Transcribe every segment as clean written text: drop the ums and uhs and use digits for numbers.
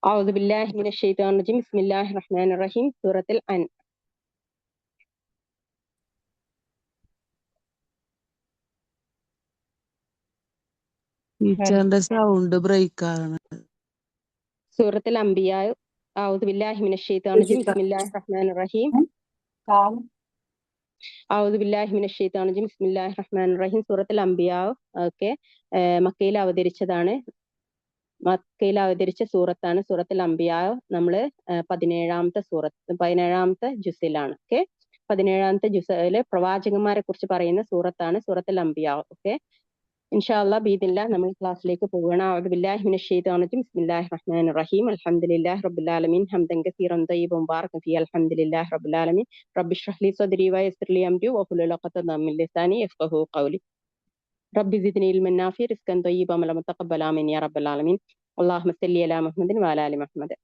أعوذ بالله من الشيطان الرجيم بسم الله الرحمن الرحيم سورة الأن ടീച്ചറിന്റെ sound break ആണ്. سورة الأنبياء أعوذ بالله من الشيطان الرجيم بسم الله الرحمن الرحيم أعوذ بالله من الشيطان الرجيم بسم الله الرحمن الرحيم സൂറത്തുൽ അംബിയ ഒക്കെ മക്കയിൽ അവതരിച്ച സൂറത്താണ് സൂറത്തുൽ അംബിയ. നമ്മൾ 17ാമത്തെ ജുസിലാണ്. ഓക്കെ, 17ാമത്തെ ജുസിലെ പ്രവാചകന്മാരെ കുറിച്ച് പറയുന്ന സൂറത്താണ് സൂറത്തുൽ അംബിയ. ഓക്കെ, ഇൻഷാ അല്ലാഹ് ബിഇദ്നില്ലാഹ് നമ്മൾ ക്ലാസ്സിലേക്ക് പോവുകയാണ്. അഊദു ബില്ലാഹി മിനശ് ശൈത്വാനിർ റജീം ബിസ്മില്ലാഹിർ റഹ്മാനിർ റഹീം അൽഹംദുലില്ലാഹി റബ്ബിൽ ആലമീൻ ഹംദൻ കസീറൻ തയ്യിബൻ മുബാറകൻ ഫീ അൽഹംദുലില്ലാഹി റബ്ബിൽ ആലമീൻ റബ്ബിശ്റഹ് ലി സദ്രി വയസ്സിർ ലി അംരി വഹ്ലുൽ ഉഖ്ദതം മിൻ ലിസാനി യഫ്ഖഹു ഖൗലി റബ്ബി സിദ്നി ഇൽമൻ നാഫിഅ റിസ്കൻ തയ്യിബൻ വഅമലൻ മുതഖബ്ബലൻ ആമീൻ യാ റബ്ബൽ ആലമീൻ അല്ലാഹുമ്മ സല്ലി അലാ മുഹമ്മദിൻ വഅലാ ആലി മുഹമ്മദ്.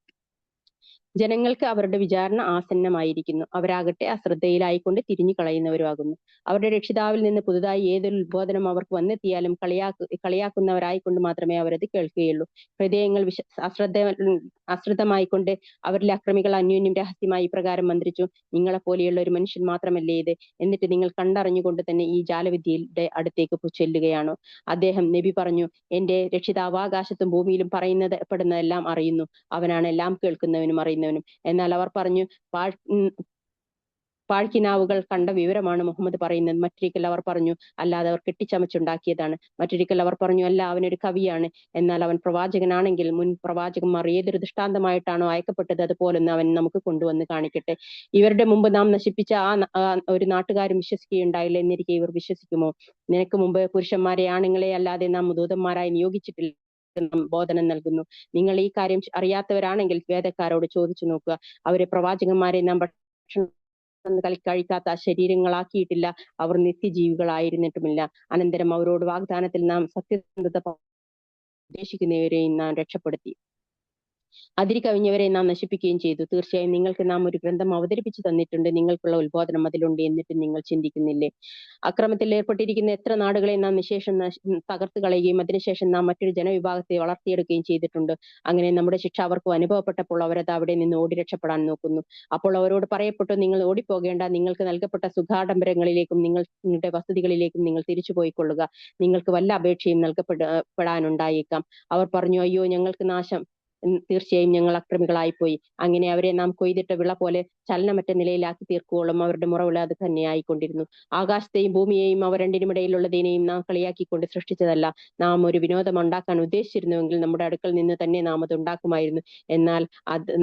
ജനങ്ങൾക്ക് അവരുടെ വിചാരണ ആസന്നമായിരിക്കുന്നു. അവരാകട്ടെ അശ്രദ്ധയിലായിക്കൊണ്ട് തിരിഞ്ഞു കളയുന്നവരുമാകുന്നു. അവരുടെ രക്ഷിതാവിൽ നിന്ന് പുതുതായി ഏതൊരു ഉത്ബോധനം അവർക്ക് വന്നെത്തിയാലും കളിയാക്കുന്നവരായിക്കൊണ്ട് മാത്രമേ അവരത് കേൾക്കുകയുള്ളൂ. ഹൃദയങ്ങൾ അശ്രദ്ധമായിക്കൊണ്ട് അവരിലെ അക്രമികൾ അന്യോന്യം രഹസ്യമായി ഇപ്രകാരം മന്ത്രിച്ചു: നിങ്ങളെപ്പോലെയുള്ള ഒരു മനുഷ്യൻ മാത്രമല്ലേ ഇത്? എന്നിട്ട് നിങ്ങൾ കണ്ടറിഞ്ഞുകൊണ്ട് തന്നെ ഈ ജാലവിദ്യയുടെ അടുത്തേക്ക് ചെല്ലുകയാണോ? അദ്ദേഹം നബി പറഞ്ഞു: എന്റെ രക്ഷിതാവ് ആകാശത്തും ഭൂമിയിലും പെടുന്നതെല്ലാം അറിയുന്നു. അവനാണ് എല്ലാം കേൾക്കുന്നവനും അറിയുന്നവനും. എന്നാൽ അവർ പറഞ്ഞു: പാഴ്ക്കിനാവുകൾ കണ്ട വിവരമാണ് മുഹമ്മദ് പറയുന്നത്. മറ്റൊരിക്കൽ അവർ പറഞ്ഞു: അല്ലാതെ അവർ കെട്ടിച്ചമച്ചുണ്ടാക്കിയതാണ്. മറ്റൊരിക്കൽ അവർ പറഞ്ഞു: അല്ല, അവനൊരു കവിയാണ്. എന്നാൽ അവൻ പ്രവാചകനാണെങ്കിൽ മുൻ പ്രവാചകന്മാർ ഏതൊരു ദൃഷ്ടാന്തമായിട്ടാണോ അയക്കപ്പെട്ടത് അതുപോലൊന്ന് അവൻ നമുക്ക് കൊണ്ടുവന്ന് കാണിക്കട്ടെ. ഇവരുടെ മുമ്പ് നാം നശിപ്പിച്ച ഒരു നാട്ടുകാരും വിശ്വസിക്കുകയുണ്ടായില്ല എന്നിരിക്കെ ഇവർ വിശ്വസിക്കുമോ? നിനക്ക് മുമ്പ് പുരുഷന്മാരെ ആണുങ്ങളെ അല്ലാതെ നാം ദൂതന്മാരായി നിയോഗിച്ചിട്ടില്ല. ബോധനം നൽകുന്നു. നിങ്ങൾ ഈ കാര്യം അറിയാത്തവരാണെങ്കിൽ വേദക്കാരോട് ചോദിച്ചു നോക്കുക. അവരെ പ്രവാചകന്മാരെ നാം ഭക്ഷണം കഴിക്കാത്ത ശരീരങ്ങളാക്കിയിട്ടില്ല. അവർ നിത്യജീവികളായിരുന്നിട്ടുമില്ല. അനന്തരം അവരോട് വാഗ്ദാനത്തിൽ നാം സത്യസന്ധത ഉദ്ദേശിക്കുന്നവരെയും നാം രക്ഷപ്പെടുത്തി, അതിരി കവിഞ്ഞവരെ നാം നശിപ്പിക്കുകയും ചെയ്തു. തീർച്ചയായും നിങ്ങൾക്ക് നാം ഒരു ഗ്രന്ഥം അവതരിപ്പിച്ചു തന്നിട്ടുണ്ട്. നിങ്ങൾക്കുള്ള ഉത്ബോധനം അതിലുണ്ട്. എന്നിട്ട് നിങ്ങൾ ചിന്തിക്കുന്നില്ലേ? അക്രമത്തിൽ ഏർപ്പെട്ടിരിക്കുന്ന എത്ര നാടുകളെ നാം നിശേഷം തകർത്ത് കളയുകയും അതിനുശേഷം നാം മറ്റൊരു ജനവിഭാഗത്തെ വളർത്തിയെടുക്കുകയും ചെയ്തിട്ടുണ്ട്. അങ്ങനെ നമ്മുടെ ശിക്ഷ അവർക്ക് അനുഭവപ്പെട്ടപ്പോൾ അവരത് അവിടെ നിന്ന് ഓടി രക്ഷപ്പെടാൻ നോക്കുന്നു. അപ്പോൾ അവരോട് പറയപ്പെട്ടു: നിങ്ങൾ ഓടിപ്പോകേണ്ട. നിങ്ങൾക്ക് നൽകപ്പെട്ട സുഖാഡംബരങ്ങളിലേക്കും നിങ്ങളുടെ വസതികളിലേക്കും നിങ്ങൾ തിരിച്ചു പോയിക്കൊള്ളുക. നിങ്ങൾക്ക് വല്ല അപേക്ഷയും നൽകപ്പെടാനുണ്ടായേക്കാം. അവർ പറഞ്ഞു: അയ്യോ, ഞങ്ങൾക്ക് നാശം! തീർച്ചയായും ഞങ്ങൾ അക്രമികളായിപ്പോയി. അങ്ങനെ അവരെ നാം കൊയ്തിട്ട വിള പോലെ ചലനമറ്റ നിലയിലാക്കി തീർക്കുവോളം അവരുടെ മുറവിള അത് തന്നെയായിക്കൊണ്ടിരുന്നു. ആകാശത്തെയും ഭൂമിയെയും അവ രണ്ടിനുമിടയിലുള്ളതിനെയും നാം കളിയാക്കിക്കൊണ്ട് സൃഷ്ടിച്ചതല്ല. നാം ഒരു വിനോദം ഉണ്ടാക്കാൻ ഉദ്ദേശിച്ചിരുന്നുവെങ്കിൽ നമ്മുടെ അടുക്കൽ നിന്ന് തന്നെ നാം അത് ഉണ്ടാക്കുമായിരുന്നു. എന്നാൽ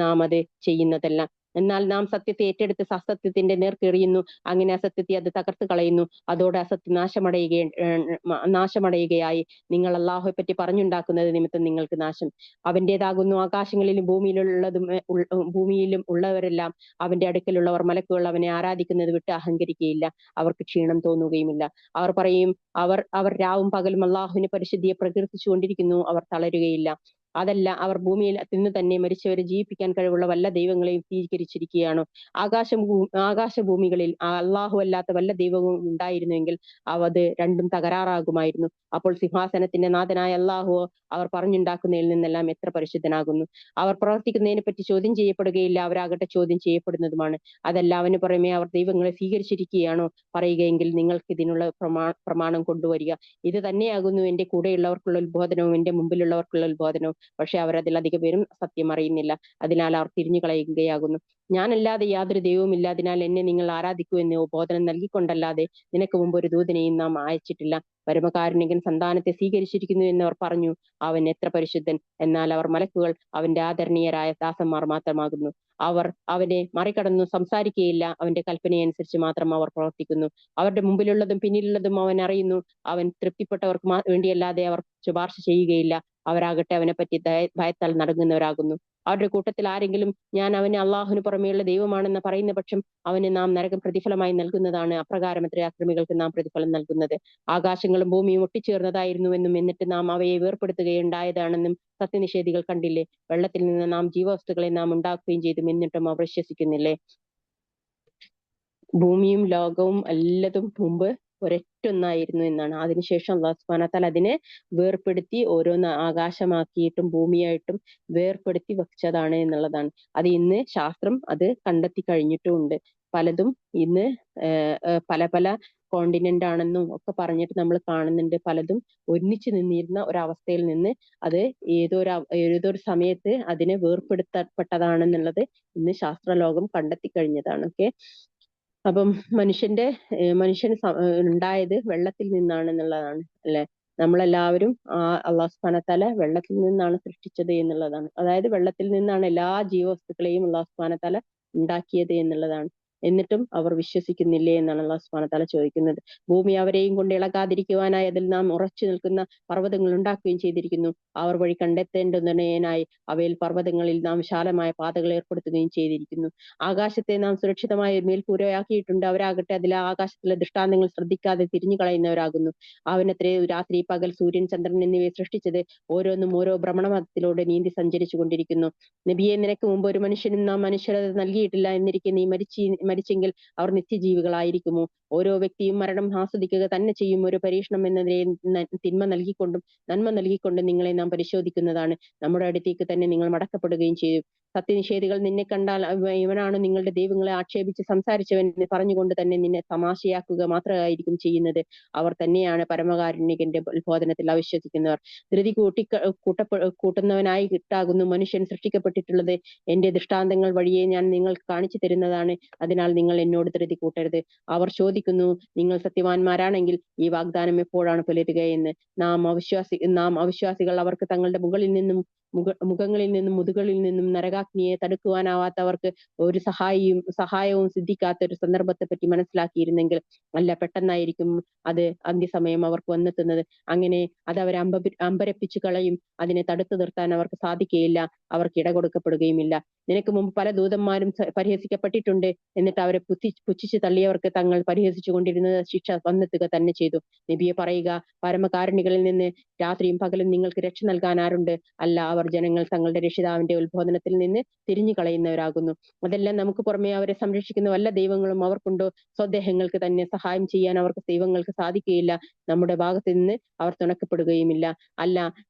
നാം അത് ചെയ്യുന്നതല്ല. എന്നാൽ നാം സത്യത്തെ ഏറ്റെടുത്ത് അസത്യത്തിന്റെ നേർക്കെറിയുന്നു. അങ്ങനെ അസത്യത്തെ അത് തകർത്ത് കളയുന്നു. അതോടെ അസത്യം നാശമടയുകയായി. നിങ്ങൾ അള്ളാഹുവെ പറ്റി പറഞ്ഞുണ്ടാക്കുന്നത് നിമിത്തം നിങ്ങൾക്ക് നാശം. അവന്റേതാകുന്നു ആകാശങ്ങളിലും ഭൂമിയിലും ഉള്ളവരെല്ലാം. അവന്റെ അടുക്കലുള്ളവർ മലക്കുകൾ അവനെ ആരാധിക്കുന്നത് വിട്ട് അഹങ്കരിക്കുകയില്ല. അവർക്ക് ക്ഷീണം തോന്നുകയുമില്ല. അവർ പറയും: അവർ രാവും പകലും അള്ളാഹുവിന്റെ പരിശുദ്ധിയെ പ്രകീർത്തിച്ചുകൊണ്ടിരിക്കുന്നു. അവർ തളരുകയില്ല. അതല്ല, അവർ ഭൂമിയിൽ നിന്ന് തന്നെ മരിച്ചവരെ ജീവിപ്പിക്കാൻ കഴിവുള്ള വല്ല ദൈവങ്ങളെയും സ്വീകരിച്ചിരിക്കുകയാണോ? ആകാശഭൂമികളിൽ അള്ളാഹു അല്ലാത്ത വല്ല ദൈവവും ഉണ്ടായിരുന്നുവെങ്കിൽ അത് രണ്ടും തകരാറാകുമായിരുന്നു. അപ്പോൾ സിംഹാസനത്തിന്റെ നാഥനായ അള്ളാഹുവോ അവർ പറഞ്ഞുണ്ടാക്കുന്നതിൽ നിന്നെല്ലാം എത്ര പരിശുദ്ധനാകുന്നു. അവർ പ്രവർത്തിക്കുന്നതിനെ പറ്റി ചോദ്യം ചെയ്യപ്പെടുകയില്ല. അവരാകട്ടെ ചോദ്യം ചെയ്യപ്പെടുന്നതുമാണ്. അതല്ല, അവന് പുറമെ അവർ ദൈവങ്ങളെ സ്വീകരിച്ചിരിക്കുകയാണോ പറയുകയെങ്കിൽ നിങ്ങൾക്ക് ഇതിനുള്ള പ്രമാണം കൊണ്ടുവരിക. ഇത് തന്നെയാകുന്നു എന്റെ കൂടെയുള്ളവർക്കുള്ള ഉത്ബോധനവും എന്റെ മുമ്പിലുള്ളവർക്കുള്ള ഉത്ബോധനവും. പക്ഷെ അവരതിൽ അധിക പേരും സത്യം അറിയുന്നില്ല. അതിനാൽ അവർ തിരിഞ്ഞു കളയുകയാകുന്നു. ഞാനല്ലാതെ യാതൊരു ദൈവവും ഇല്ലാതിനാൽ എന്നെ നിങ്ങൾ ആരാധിക്കൂ എന്ന് ബോധനം നൽകിക്കൊണ്ടല്ലാതെ നിനക്ക് മുമ്പ് ഒരു ദൂതനെയും നാം അയച്ചിട്ടില്ല. പരമകാരുണികൻ സന്താനത്തെ സ്വീകരിച്ചിരിക്കുന്നു എന്നവർ പറഞ്ഞു: അവൻ എത്ര പരിശുദ്ധൻ! എന്നാൽ അവർ മലക്കുകൾ അവന്റെ ആദരണീയരായ ദാസന്മാർ മാത്രമാകുന്നു. അവർ അവനെ മറികടന്നു സംസാരിക്കുകയില്ല. അവന്റെ കൽപ്പനയനുസരിച്ച് മാത്രം അവർ പ്രവർത്തിക്കുന്നു. അവരുടെ മുമ്പിലുള്ളതും പിന്നിലുള്ളതും അവൻ അറിയുന്നു. അവൻ തൃപ്തിപ്പെട്ടവർക്ക് വേണ്ടിയല്ലാതെ അവർ ശുപാർശ ചെയ്യുകയില്ല. അവരാകട്ടെ അവനെപ്പറ്റി ഭയത്താൽ നടുങ്ങുന്നവരാകുന്നു. അവരുടെ കൂട്ടത്തിൽ ആരെങ്കിലും ഞാൻ അവന് അള്ളാഹുവിന് പുറമെയുള്ള ദൈവമാണെന്ന് പറയുന്ന പക്ഷം അവന് നാം നരകം പ്രതിഫലമായി നൽകുന്നതാണ്. അപ്രകാരമത്രേ അക്രമികൾക്ക് നാം പ്രതിഫലം നൽകുന്നത്. ആകാശങ്ങളും ഭൂമിയും ഒട്ടിച്ചേർന്നതായിരുന്നുവെന്നും എന്നിട്ട് നാം അവയെ വേർപെടുത്തുകയുണ്ടായതാണെന്നും സത്യനിഷേധികൾ കണ്ടില്ലേ? വെള്ളത്തിൽ നിന്ന് നാം ജീവവസ്തുക്കളെ നാം ഉണ്ടാക്കുകയും ചെയ്തു, എന്നിട്ടും അവർ വിശ്വസിക്കുന്നില്ലേ? ഭൂമിയും ലോകവും എല്ലതും മുമ്പ് ഒരൊറ്റൊന്നായിരുന്നു എന്നാണ്. അതിനുശേഷം അള്ളാഹു സുബ്ഹാനഹു വ തആല അതിനെ വേർപെടുത്തി ഓരോന്ന് ആകാശമാക്കിയിട്ടും ഭൂമിയായിട്ടും വേർപെടുത്തി വെച്ചതാണ് എന്നുള്ളതാണ്. അത് ഇന്ന് ശാസ്ത്രം അത് കണ്ടെത്തി കഴിഞ്ഞിട്ടുമുണ്ട്. പലതും ഇന്ന് പല പല കോണ്ടിനെന്റ് ആണെന്നും ഒക്കെ പറഞ്ഞിട്ട് നമ്മൾ കാണുന്നുണ്ട്. പലതും ഒന്നിച്ചു നിന്നിരുന്ന ഒരവസ്ഥയിൽ നിന്ന് അത് ഏതൊരു സമയത്ത് അതിനെ വേർപെടുത്തപ്പെട്ടതാണെന്നുള്ളത് ഇന്ന് ശാസ്ത്രലോകം കണ്ടെത്തി കഴിഞ്ഞതാണ്. ഓക്കെ. അപ്പം മനുഷ്യൻ ഉണ്ടായത് വെള്ളത്തിൽ നിന്നാണെന്നുള്ളതാണ് അല്ലെ. നമ്മളെല്ലാവരും അള്ളാഹു സുബ്ഹാനഹു വ തആല വെള്ളത്തിൽ നിന്നാണ് സൃഷ്ടിച്ചത് എന്നുള്ളതാണ്. അതായത് വെള്ളത്തിൽ നിന്നാണ് എല്ലാ ജീവവസ്തുക്കളെയും അള്ളാഹു സുബ്ഹാനഹു വ തആല ഉണ്ടാക്കിയത് എന്നുള്ളതാണ്. എന്നിട്ടും അവർ വിശ്വസിക്കുന്നില്ലേ എന്നാണ് അള്ളാഹു സുബ്ഹാനഹു വ തആല ചോദിക്കുന്നത്. ഭൂമി അവരെയും കൊണ്ട് ഇളകാതിരിക്കുവാനായി അതിൽ നാം ഉറച്ചു നിൽക്കുന്ന പർവ്വതങ്ങൾ ഉണ്ടാക്കുകയും ചെയ്തിരിക്കുന്നു. അവർ വഴി കണ്ടെത്തേണ്ടുന്നതിനായി അവയിൽ പർവ്വതങ്ങളിൽ നാം വിശാലമായ പാതകൾ ഏർപ്പെടുത്തുകയും ചെയ്തിരിക്കുന്നു. ആകാശത്തെ നാം സുരക്ഷിതമായ മേൽക്കൂരയാക്കിയിട്ടുണ്ട്. അവരാകട്ടെ അതിലെ ആകാശത്തിലെ ദൃഷ്ടാന്തങ്ങൾ ശ്രദ്ധിക്കാതെ തിരിഞ്ഞു കളയുന്നവരാകുന്നു. അവനത്രേ രാത്രി പകൽ സൂര്യൻ ചന്ദ്രൻ എന്നിവയെ സൃഷ്ടിച്ചത്. ഓരോന്നും ഓരോ ഭ്രമണപഥത്തിലൂടെ നീന്തി സഞ്ചരിച്ചു കൊണ്ടിരിക്കുന്നു. നബിയെ, നിനക്ക് മുമ്പ് ഒരു മനുഷ്യനും നാം മനുഷ്യരത് നൽകിയിട്ടില്ല. എന്നിരിക്കെ നീ മരിച്ചെങ്കിൽ അവർ നിത്യജീവികളായിരിക്കുമോ? ഓരോ വ്യക്തിയും മരണം ആസ്വദിക്കുക തന്നെ ചെയ്യും. ഒരു പരീക്ഷണം എന്ന നിലയിൽ നന്മ നൽകിക്കൊണ്ടും നിങ്ങളെ നാം പരിശോധിക്കുന്നതാണ്. നമ്മുടെ അടുത്തേക്ക് തന്നെ നിങ്ങൾ മടക്കപ്പെടുകയും ചെയ്യും. സത്യനിഷേധികൾ നിന്നെ കണ്ടാൽ ഇവനാണ് നിങ്ങളുടെ ദൈവങ്ങളെ ആക്ഷേപിച്ച് സംസാരിച്ചവൻ എന്ന് പറഞ്ഞുകൊണ്ട് തന്നെ നിന്നെ തമാശയാക്കുക മാത്രമായിരിക്കും ചെയ്യുന്നത്. അവർ തന്നെയാണ് പരമകാരുണികന്റെ ഉത്ബോധനത്തിൽ അവിശ്വസിക്കുന്നവർ. ധൃതി കൂട്ടുന്നവനായി കിട്ടാകുന്നു മനുഷ്യൻ സൃഷ്ടിക്കപ്പെട്ടിട്ടുള്ളത്. എന്റെ ദൃഷ്ടാന്തങ്ങൾ വഴിയെ ഞാൻ നിങ്ങൾക്ക് കാണിച്ചു തരുന്നതാണ്. അതിനാൽ നിങ്ങൾ എന്നോട് ധൃതി കൂട്ടരുത്. അവർ ചോദിക്കുന്നു, നിങ്ങൾ സത്യവാന്മാരാണെങ്കിൽ ഈ വാഗ്ദാനം എപ്പോഴാണ് പുലരുക എന്ന്. നാം അവിശ്വാസികൾ അവർക്ക് തങ്ങളുടെ മുഖങ്ങളിൽ നിന്നും മുതുകളിൽ നിന്നും നരകാഗ്നിയെ തടുക്കുവാനാവാത്തവർക്ക് ഒരു സഹായവും സിദ്ധിക്കാത്ത ഒരു സന്ദർഭത്തെപ്പറ്റി മനസ്സിലാക്കിയിരുന്നെങ്കിൽ അല്ല, പെട്ടെന്നായിരിക്കും അത് അന്ത്യസമയം അവർക്ക് വന്നെത്തുന്നത്. അങ്ങനെ അത് അവരെ അമ്പരപ്പിച്ചു കളയും. അതിനെ തടുത്തു നിർത്താൻ അവർക്ക് സാധിക്കുകയില്ല. അവർക്ക് ഇട കൊടുക്കപ്പെടുകയുമില്ല. നിനക്ക് മുമ്പ് പല ദൂതന്മാരും പരിഹസിക്കപ്പെട്ടിട്ടുണ്ട്. എന്നിട്ട് അവരെ പുച്ഛിച്ചു തള്ളിയവർക്ക് തങ്ങൾ പരിഹസിച്ചു കൊണ്ടിരുന്ന ശിക്ഷ വന്നെത്തുക തന്നെ ചെയ്തു. നബിയെ പറയുക, പരമകാരുണികളിൽ നിന്ന് രാത്രിയും പകലും നിങ്ങൾക്ക് രക്ഷ നൽകാൻ ആരുണ്ട്? അല്ല, അവർ ജനങ്ങൾ തങ്ങളുടെ രക്ഷിതാവിന്റെ ഉത്ബോധനത്തിൽ നിന്ന് തിരിഞ്ഞു കളയുന്നവരാകുന്നു. അതെല്ലാം നമുക്ക് പുറമെ അവരെ സംരക്ഷിക്കുന്ന വല്ല ദൈവങ്ങളും അവർക്കുണ്ടോ? സ്വദേഹങ്ങൾക്ക് തന്നെ സഹായം ചെയ്യാൻ അവർക്ക് ദൈവങ്ങൾക്ക് സാധിക്കുകയില്ല. നമ്മുടെ ഭാഗത്ത് നിന്ന് അവർ തുണക്കപ്പെടുകയുമില്ല. അല്ല,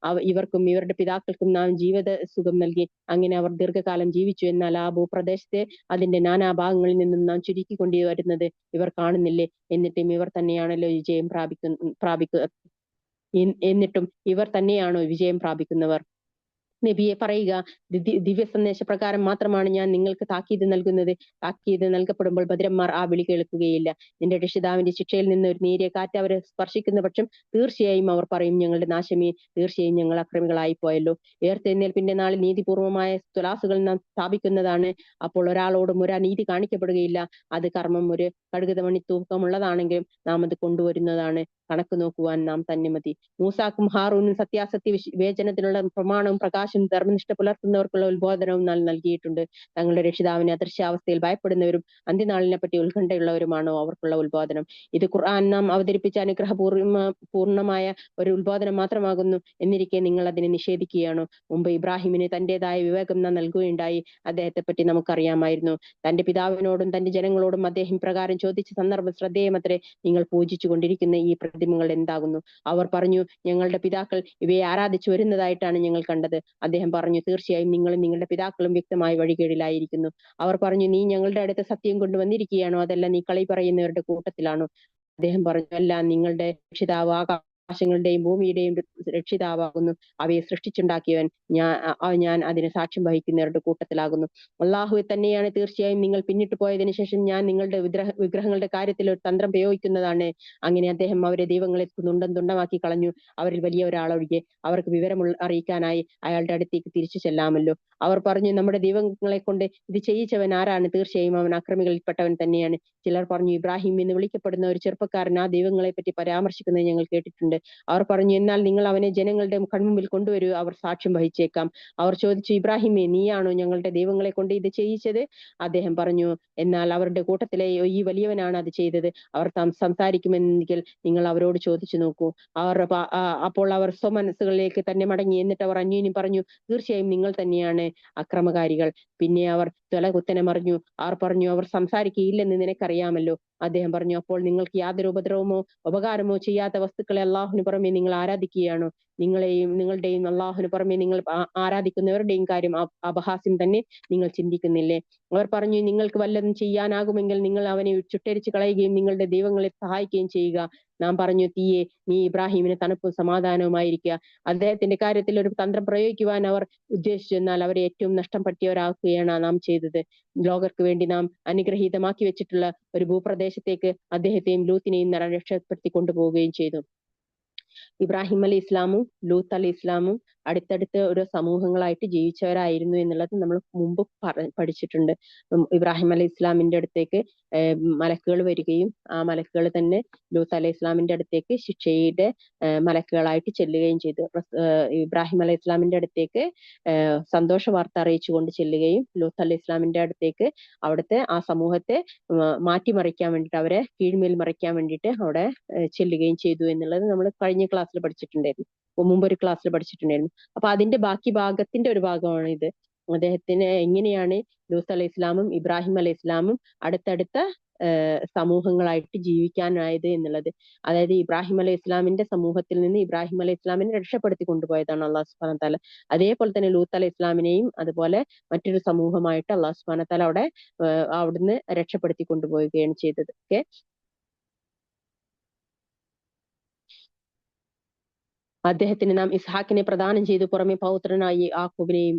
ഇവർക്കും ഇവരുടെ പിതാക്കൾക്കും നാം ജീവിത സുഖം നൽകി. അങ്ങനെ അവർ ദീർഘകാലം ജീവിച്ചു. എന്നാൽ ആ ഭൂപ്രദേശത്തെ അതിന്റെ നാനാഭാഗങ്ങളിൽ നിന്നും നാം ചുരുക്കിക്കൊണ്ടു വരുന്നത് ഇവർ കാണുന്നില്ലേ? എന്നിട്ടും ഇവർ തന്നെയാണല്ലോ വിജയം പ്രാപിക്കുന്നവർ. നബിയെ പറയുക, ദിവ്യ സന്ദേശ പ്രകാരം മാത്രമാണ് ഞാൻ നിങ്ങൾക്ക് താക്കീത് നൽകുന്നത്. താക്കീത് നൽകപ്പെടുമ്പോൾ ഭദ്രന്മാർ ആ വിളി കേൾക്കുകയില്ല. നിന്റെ രക്ഷിതാവിന്റെ ശിക്ഷയിൽ നിന്ന് ഒരു നേരിയ കാറ്റ് അവരെ സ്പർശിക്കുന്ന പക്ഷം തീർച്ചയായും അവർ പറയും, ഞങ്ങളുടെ നാശമേ, തീർച്ചയായും ഞങ്ങൾ അക്രമികളായി പോയല്ലോ. ഉയർത്തെഴുന്നേൽപ്പിന്റെ നാളിൽ നീതിപൂർവമായ തുലാസുകൾ നാം സ്ഥാപിക്കുന്നതാണ്. അപ്പോൾ ഒരാളോടും ഒരു അനീതി കാണിക്കപ്പെടുകയില്ല. അത് കർമ്മം ഒരു കടുകുതമണി തൂക്കമുള്ളതാണെങ്കിലും നാം അത് കൊണ്ടുവരുന്നതാണ്. കണക്ക് നോക്കുവാൻ നാം തന്നെ മതി. മൂസാക്കും ഹാറൂനും സത്യാസത്യ വിവേചനത്തിനുള്ള പ്രമാണവും പ്രകാശം ധർമ്മനിഷ്ഠ പുലർത്തുന്നവർക്കുള്ള ഉത്ബോധനവും നാം നൽകിയിട്ടുണ്ട്. തങ്ങളുടെ രക്ഷിതാവിനെ അദൃശ്യാവസ്ഥയിൽ ഭയപ്പെടുന്നവരും അന്ത്യനാളിനെ പറ്റി ഉത്കണ്ഠയുള്ളവരുമാണോ അവർക്കുള്ള ഉത്ബോധനം. ഇത് ഖുർആൻ നാം അവതരിപ്പിച്ച പൂർണ്ണമായ ഒരു ഉത്ബോധനം മാത്രമാകുന്നു. എന്നിരിക്കെ നിങ്ങൾ അതിനെ നിഷേധിക്കുകയാണോ? മുമ്പ് ഇബ്രാഹിമിന് തന്റേതായ വിവേകം നാം നൽകുകയുണ്ടായി. അദ്ദേഹത്തെ പറ്റി നമുക്കറിയാമായിരുന്നു. തന്റെ പിതാവിനോടും തന്റെ ജനങ്ങളോടും അദ്ദേഹം പ്രകാരം ചോദിച്ച സന്ദർഭം ശ്രദ്ധേയമത്രേ. നിങ്ങൾ പൂജിച്ചു കൊണ്ടിരിക്കുന്ന ഈ പ്രതിമകൾ എന്താകുന്നു? അവർ പറഞ്ഞു, ഞങ്ങളുടെ പിതാക്കൾ ഇവയെ ആരാധിച്ചു വരുന്നതായിട്ടാണ് ഞങ്ങൾ കണ്ടത്. അദ്ദേഹം പറഞ്ഞു, തീർച്ചയായും നിങ്ങളും നിങ്ങളുടെ പിതാക്കളും വ്യക്തമായ വഴികേടിലായിരിക്കുന്നു. അവർ പറഞ്ഞു, നീ ഞങ്ങളുടെ അടുത്ത് സത്യം കൊണ്ടുവന്നിരിക്കുകയാണോ? അതല്ല നീ കളി പറയുന്നവരുടെ കൂട്ടത്തിലാണോ? അദ്ദേഹം പറഞ്ഞു, അല്ല, നിങ്ങളുടെ രക്ഷിതാവ് ആകാശങ്ങളുടെയും ഭൂമിയുടെയും രക്ഷിതാവാകുന്നു. അവയെ സൃഷ്ടിച്ചുണ്ടാക്കിയവൻ ഞാൻ അതിന് സാക്ഷ്യം വഹിക്കുന്നവരുടെ കൂട്ടത്തിലാകുന്നു. അള്ളാഹു തന്നെയാണ്. തീർച്ചയായും നിങ്ങൾ പിന്നിട്ട് പോയതിനു ശേഷം ഞാൻ നിങ്ങളുടെ വിഗ്രഹങ്ങളുടെ കാര്യത്തിൽ ഒരു തന്ത്രം പ്രയോഗിക്കുന്നതാണ്. അങ്ങനെ അദ്ദേഹം അവരെ ദൈവങ്ങളെ തുണ്ടമാക്കി കളഞ്ഞു. അവരിൽ വലിയ ഒരാളൊഴികെ. അവർക്ക് വിവരം അറിയിക്കാനായി അയാളുടെ അടുത്തേക്ക് തിരിച്ചു ചെല്ലാമല്ലോ. അവർ പറഞ്ഞു, നമ്മുടെ ദൈവങ്ങളെ കൊണ്ട് ഇത് ചെയ്യിച്ചവൻ ആരാണ്? തീർച്ചയായും അവൻ അക്രമികളിൽപ്പെട്ടവൻ തന്നെയാണ്. ചിലർ പറഞ്ഞു, ഇബ്രാഹിം എന്ന് വിളിക്കപ്പെടുന്ന ഒരു ചെറുപ്പക്കാരൻ ആ ദൈവങ്ങളെ പറ്റി പരാമർശിക്കുന്നത് ഞങ്ങൾ കേട്ടിട്ടുണ്ട്. അവർ പറഞ്ഞു, എന്നാൽ നിങ്ങൾ അവനെ ജനങ്ങളുടെ കൺമുമ്പിൽ കൊണ്ടുവരൂ, അവർ സാക്ഷ്യം വഹിച്ചേക്കാം. അവർ ചോദിച്ചു, ഇബ്രാഹിമേ, നീയാണോ ഞങ്ങളുടെ ദൈവങ്ങളെ കൊണ്ട് ഇത് ചെയ്യിച്ചത്? അദ്ദേഹം പറഞ്ഞു, എന്നാൽ അവരുടെ കൂട്ടത്തിലെ ഈ വലിയവനാണ് അത് ചെയ്തത്. അവർ സംസാരിക്കുമെങ്കിൽ നിങ്ങൾ അവരോട് ചോദിച്ചു നോക്കൂ. അപ്പോൾ അവർ സ്വമനസ്സുകളിലേക്ക് തന്നെ മടങ്ങി. എന്നിട്ട് അവർ അന്യോന്യം പറഞ്ഞു, തീർച്ചയായും നിങ്ങൾ തന്നെയാണ് അക്രമകാരികൾ. പിന്നെ അവർ തല കുത്തനെ മറിഞ്ഞു. അവർ പറഞ്ഞു, അവർ സംസാരിക്കുകയില്ലെന്ന് നിനക്കറിയാമല്ലോ. അദ്ദേഹം പറഞ്ഞു, അപ്പോൾ നിങ്ങൾക്ക് യാതൊരു ഉപദ്രവമോ ഉപകാരമോ ചെയ്യാത്ത വസ്തുക്കളെ അള്ളാഹുവിന് പുറമെ നിങ്ങൾ ആരാധിക്കുകയാണോ? നിങ്ങളുടെയും അള്ളാഹുവിന് പുറമെ നിങ്ങൾ ആരാധിക്കുന്നവരുടെയും കാര്യം അപഹാസ്യം തന്നെ നിങ്ങൾ ചിന്തിക്കുന്നില്ലേ? അവർ പറഞ്ഞു, നിങ്ങൾക്ക് വല്ലതും ചെയ്യാനാകുമെങ്കിൽ നിങ്ങൾ അവനെ ചുട്ടരിച്ചു കളയുകയും നിങ്ങളുടെ ദൈവങ്ങളെ സഹായിക്കുകയും ചെയ്യുക. നാം പറഞ്ഞു, തീയെ, നീ ഇബ്രാഹിമിന് തണുപ്പും സമാധാനവുമായിരിക്കുക. അദ്ദേഹത്തിന്റെ കാര്യത്തിൽ ഒരു തന്ത്രം പ്രയോഗിക്കുവാൻ അവർ ഉദ്ദേശിച്ചു, എന്നാൽ അവരെ ഏറ്റവും നഷ്ടം പറ്റിയവരാക്കുകയാണ് നാം ചെയ്തത്. ലോകർക്ക് വേണ്ടി നാം അനുഗ്രഹീതമാക്കി വെച്ചിട്ടുള്ള ഒരു ഭൂപ്രദേശത്തേക്ക് അദ്ദേഹത്തെയും ലൂത്തിനെയും രക്ഷപ്പെടുത്തി കൊണ്ടുപോവുകയും ചെയ്തു. ഇബ്രാഹിം അലി ഇസ്ലാമും ലൂത്ത് അലി ഇസ്ലാമും അടുത്തടുത്ത് ഓരോ സമൂഹങ്ങളായിട്ട് ജീവിച്ചവരായിരുന്നു എന്നുള്ളത് നമ്മൾ മുമ്പ് പഠിച്ചിട്ടുണ്ട്. ഇബ്രാഹിം അലി ഇസ്ലാമിന്റെ അടുത്തേക്ക് മലക്കുകൾ വരികയും ആ മലക്കുകൾ തന്നെ ലൂത്ത് അലി ഇസ്ലാമിന്റെ അടുത്തേക്ക് ശിക്ഷയുടെ മലക്കുകളായിട്ട് ചെല്ലുകയും ചെയ്തു. ഇബ്രാഹിം അലി ഇസ്ലാമിന്റെ അടുത്തേക്ക് സന്തോഷ വാർത്ത അറിയിച്ചുകൊണ്ട് ചെല്ലുകയും ലൂത്ത് അലി ഇസ്ലാമിന്റെ അടുത്തേക്ക് അവിടുത്തെ ആ സമൂഹത്തെ മാറ്റിമറിക്കാൻ വേണ്ടിയിട്ട്, അവരെ കീഴ്മേൽ മറിക്കാൻ വേണ്ടിയിട്ട് അവിടെ ചെല്ലുകയും ചെയ്തു എന്നുള്ളത് നമ്മൾ കഴിഞ്ഞ ക്ലാസ്സിൽ പഠിച്ചിട്ടുണ്ടായിരുന്നു, മുമ്പൊരു ക്ലാസ്സിൽ പഠിച്ചിട്ടുണ്ടായിരുന്നു. അപ്പൊ അതിന്റെ ബാക്കി ഭാഗത്തിന്റെ ഒരു ഭാഗമാണ് ഇത്. അദ്ദേഹത്തിന് എങ്ങനെയാണ് ലൂത്ത് അലൈഹി ഇസ്ലാമും ഇബ്രാഹിം അലൈഹി ഇസ്ലാമും അടുത്തടുത്ത സമൂഹങ്ങളായിട്ട് ജീവിക്കാനായത് എന്നുള്ളത്. അതായത് ഇബ്രാഹിം അലൈഹി ഇസ്ലാമിന്റെ സമൂഹത്തിൽ നിന്ന് ഇബ്രാഹിം അലൈഹി ഇസ്ലാമിനെ രക്ഷപ്പെടുത്തി കൊണ്ടുപോയതാണ് അള്ളാഹു സുബ്ഹാനഹു വതആല. അതേപോലെ തന്നെ ലൂത്ത് അലൈഹി ഇസ്ലാമിനെയും അതുപോലെ മറ്റൊരു സമൂഹമായിട്ട് അള്ളാഹു സുബ്ഹാനഹു വതആല അവിടുന്ന് രക്ഷപ്പെടുത്തി കൊണ്ടുപോവുകയാണ് ചെയ്തത്. ഓക്കെ, അദ്ദേഹത്തിന് നാം ഇസ്ഹാക്കിനെ പ്രദാനം ചെയ്തു, പുറമെ പൗത്രനായി യാക്കൂബിനെയും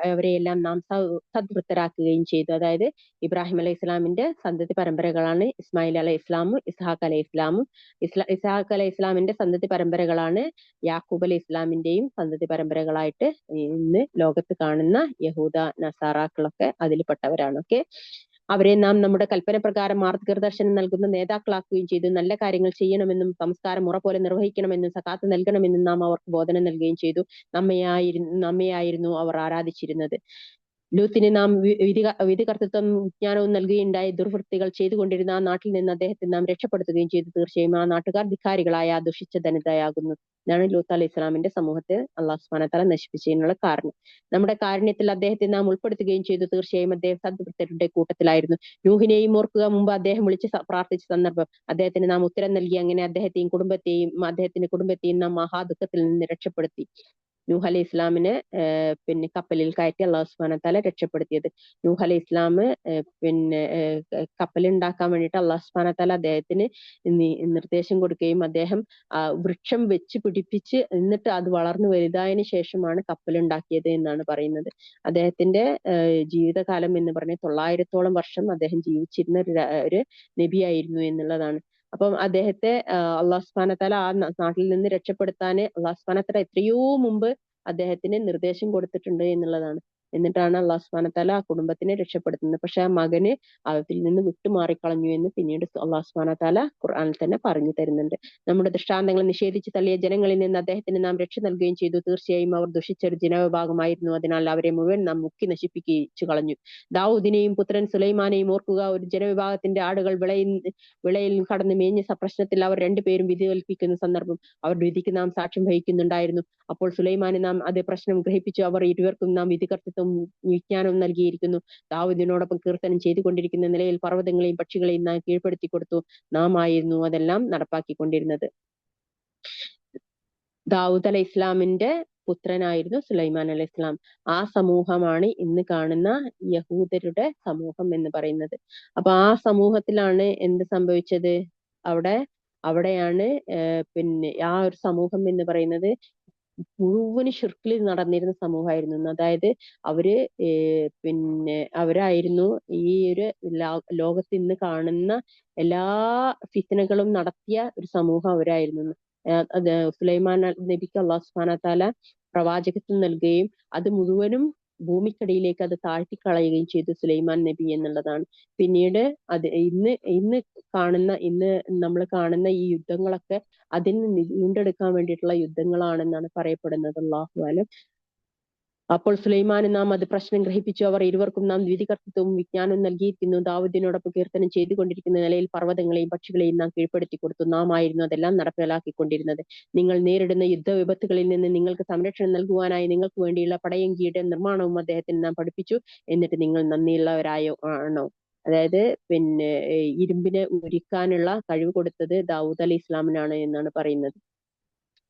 അവരെയെല്ലാം നാം സദ്വൃത്തരാക്കുകയും ചെയ്തു. അതായത് ഇബ്രാഹിം അലൈഹി ഇസ്ലാമിന്റെ സന്തതി പരമ്പരകളാണ് ഇസ്മായിൽ അലൈഹി ഇസ്ലാമും ഇസ്ഹാഖ് അലൈഹി ഇസ്ലാമും. ഇസ്ഹാഖ് അലൈഹി ഇസ്ലാമിന്റെ സന്തതി പരമ്പരകളാണ് യാക്കൂബ് അലൈഹി ഇസ്ലാമിന്റെയും സന്തതി പരമ്പരകളായിട്ട് ഇന്ന് ലോകത്ത് കാണുന്ന യഹൂദ നസാറാക്കളൊക്കെ അതിൽപ്പെട്ടവരാണ്. ഓക്കെ, അവരെ നാം നമ്മുടെ കൽപ്പന പ്രകാരം മാർഗദർശനം നൽകുന്ന നേതാക്കളാക്കുകയും ചെയ്തു. നല്ല കാര്യങ്ങൾ ചെയ്യണമെന്നും സംസ്കാരം മുറ പോലെ നിർവഹിക്കണമെന്നും സകാത്ത് നൽകണമെന്നും നാം അവർക്ക് ബോധനം നൽകുകയും ചെയ്തു. നമ്മയായിരുന്നു അവർ ആരാധിച്ചിരുന്നത്. ലൂത്തിന് നാം വിധികർത്തൃത്വം വിജ്ഞാനവും നൽകുകയുണ്ടായി. ദുർവൃത്തികൾ ചെയ്തുകൊണ്ടിരുന്ന ആ നാട്ടിൽ നിന്ന് അദ്ദേഹത്തെ നാം രക്ഷപ്പെടുത്തുകയും ചെയ്തു. തീർച്ചയായും ആ നാട്ടുകാർ ധിക്കാരികളായ ദുഷിച്ച ധനിതയാകുന്നു. ഇതാണ് ലൂത്ത് അലൈഹി ഇസ്ലാമിന്റെ സമൂഹത്തെ അള്ളാഹു സുബ്ഹാനഹു വതആല നശിപ്പിച്ചതിനുള്ള കാരണം. നമ്മുടെ കാരുണ്യത്തിൽ അദ്ദേഹത്തെ നാം ഉൾപ്പെടുത്തുകയും ചെയ്തു. തീർച്ചയായും അദ്ദേഹം സദ്വൃത്തരുടെ കൂട്ടത്തിലായിരുന്നു. നൂഹിനെയും ഓർക്കുക, മുമ്പ് അദ്ദേഹം വിളിച്ച് പ്രാർത്ഥിച്ച സന്ദർഭം. അദ്ദേഹത്തിന് നാം ഉത്തരം നൽകി. അങ്ങനെ അദ്ദേഹത്തിന്റെ കുടുംബത്തെയും നാം മഹാദുഃഖത്തിൽ നിന്ന് രക്ഷപ്പെടുത്തി. നൂഹ് അലൈഹി ഇസ്ലാമിനെ കപ്പലിൽ കയറ്റി അള്ളാഹു സുബ്ഹാനഹു വതആല രക്ഷപ്പെടുത്തിയത്. നൂഹ് അലൈഹി ഇസ്ലാം കപ്പലുണ്ടാക്കാൻ വേണ്ടിയിട്ട് അള്ളാഹു സുബ്ഹാനഹു വതആല അദ്ദേഹത്തിന് നിർദ്ദേശം കൊടുക്കുകയും അദ്ദേഹം വൃക്ഷം വെച്ച് പിടിപ്പിച്ച് എന്നിട്ട് അത് വളർന്നു വലുതായതിനു ശേഷമാണ് കപ്പലുണ്ടാക്കിയത് എന്നാണ് പറയുന്നത്. അദ്ദേഹത്തിന്റെ ജീവിതകാലം എന്ന് പറഞ്ഞാൽ 900ഓളം വർഷം അദ്ദേഹം ജീവിച്ചിരുന്ന ഒരു നബിയായിരുന്നു എന്നുള്ളതാണ്. അപ്പം അദ്ദേഹത്തെ അള്ളാഹു സുബ്ഹാനഹു വതആല ആ നാട്ടിൽ നിന്ന് രക്ഷപ്പെടുത്താൻ അള്ളാഹു സുബ്ഹാനഹു വതആല എത്രയോ മുമ്പ് അദ്ദേഹത്തിന് നിർദ്ദേശം കൊടുത്തിട്ടുണ്ട് എന്നുള്ളതാണ്. എന്നിട്ടാണ് അള്ളാഹു സുബ്ഹാനഹു വതആല ആ കുടുംബത്തിനെ രക്ഷപ്പെടുത്തുന്നത്. പക്ഷെ ആ മകന് അതിൽ നിന്ന് വിട്ടുമാറിക്കളഞ്ഞു എന്ന് പിന്നീട് അള്ളാഹു സുബ്ഹാനഹു വതആല ഖുർആനിൽ തന്നെ പറഞ്ഞു തരുന്നുണ്ട്. നമ്മുടെ ദൃഷ്ടാന്തങ്ങൾ നിഷേധിച്ച് തള്ളിയ ജനങ്ങളിൽ നിന്ന് അദ്ദേഹത്തിന് നാം രക്ഷ നൽകുകയും ചെയ്തു. തീർച്ചയായും അവർ ദുഷിച്ചൊരു ജനവിഭാഗമായിരുന്നു. അതിനാൽ അവരെ മുഴുവൻ നാം മുക്കി നശിപ്പിച്ചു കളഞ്ഞു. ദാവൂദിനെയും പുത്രൻ സുലൈമാനെയും ഓർക്കുക. ഒരു ജനവിഭാഗത്തിന്റെ ആടുകൾ വിളയിൽ കടന്ന് മേഞ്ഞ പ്രശ്നത്തിൽ അവർ രണ്ടുപേരും വിധി കൽപ്പിക്കുന്ന സന്ദർഭം. അവരുടെ വിധിക്ക് നാം സാക്ഷ്യം വഹിക്കുന്നുണ്ടായിരുന്നു. അപ്പോൾ സുലൈമാന് നാം അത് പ്രശ്നം ഗ്രഹിപ്പിച്ചു. അവർ ഇരുവർക്കും നാം വിധികർത്തൃത്വം വിജ്ഞാനവും നൽകിയിരിക്കുന്നു. ദാവൂദിനോടൊപ്പം കീർത്തനം ചെയ്തുകൊണ്ടിരിക്കുന്ന നിലയിൽ പർവ്വതങ്ങളെയും പക്ഷികളെയും നാം കീഴ്പ്പെടുത്തി കൊടുത്തു. നാം ആയിരുന്നു അതെല്ലാം നടപ്പാക്കിക്കൊണ്ടിരുന്നത്. ദാവൂദ് അലൈഹി ഇസ്ലാമിന്റെ പുത്രനായിരുന്നു സുലൈമാൻ അലൈഹി ഇസ്ലാം. ആ സമൂഹമാണ് ഇന്ന് കാണുന്ന യഹൂദരുടെ സമൂഹം എന്ന് പറയുന്നത്. അപ്പൊ ആ സമൂഹത്തിലാണ് എന്ത് സംഭവിച്ചത്? അവിടെയാണ് ആ ഒരു സമൂഹം എന്ന് പറയുന്നത് മുഴുവന് ഷിർക്കിൽ നടന്നിരുന്ന സമൂഹമായിരുന്നു. അതായത് അവര് അവരായിരുന്നു ഈ ഒരു ലോകത്ത് ഇന്ന് കാണുന്ന എല്ലാ ഫിത്നകളും നടത്തിയ ഒരു സമൂഹം അവരായിരുന്നു. സുലൈമാൻ നബിക്ക് അള്ളാഹു സുബ്ഹാനഹു വതആല പ്രവാചകത്വം നൽകുകയും അത് മുഴുവനും ഭൂമിക്കടിയിലേക്ക് അത് താഴ്ത്തിക്കളയുകയും ചെയ്തു സുലൈമാൻ നബി എന്നുള്ളതാണ്. പിന്നീട് അത് ഇന്ന് നമ്മൾ കാണുന്ന ഈ യുദ്ധങ്ങളൊക്കെ അതിൽ നിന്ന് വീണ്ടെടുക്കാൻ വേണ്ടിയിട്ടുള്ള യുദ്ധങ്ങളാണെന്നാണ് പറയപ്പെടുന്നത്. അല്ലാഹു അലം. അപ്പോൾ സുലൈമാന് നാം അത് പ്രശ്നം ഗ്രഹിപ്പിച്ചു. അവർ ഇരുവർക്കും നാം വിധികർത്തൃത്വവും വിജ്ഞാനവും നൽകിയിരിക്കുന്നു. ദാവൂദിനോടൊപ്പം കീർത്തനം ചെയ്തുകൊണ്ടിരിക്കുന്ന നിലയിൽ പർവ്വതങ്ങളെയും പക്ഷികളെയും നാം കീഴ്പ്പെടുത്തി കൊടുത്തു. നാം ആയിരുന്നു അതെല്ലാം നടപ്പിലാക്കിക്കൊണ്ടിരുന്നത്. നിങ്ങൾ നേരിടുന്ന യുദ്ധവിപത്തുകളിൽ നിന്ന് നിങ്ങൾക്ക് സംരക്ഷണം നൽകുവാനായി നിങ്ങൾക്ക് വേണ്ടിയുള്ള പടയങ്കിയുടെ നിർമ്മാണവും അദ്ദേഹത്തിന് നാം പഠിപ്പിച്ചു. എന്നിട്ട് നിങ്ങൾ നന്ദിയുള്ളവരായോ ആണോ? അതായത് ഇരുമ്പിനെ ഉരുക്കാനുള്ള കഴിവ് കൊടുത്തത് ദാവൂദ് അലി ഇസ്ലാമിനാണ് എന്നാണ് പറയുന്നത്.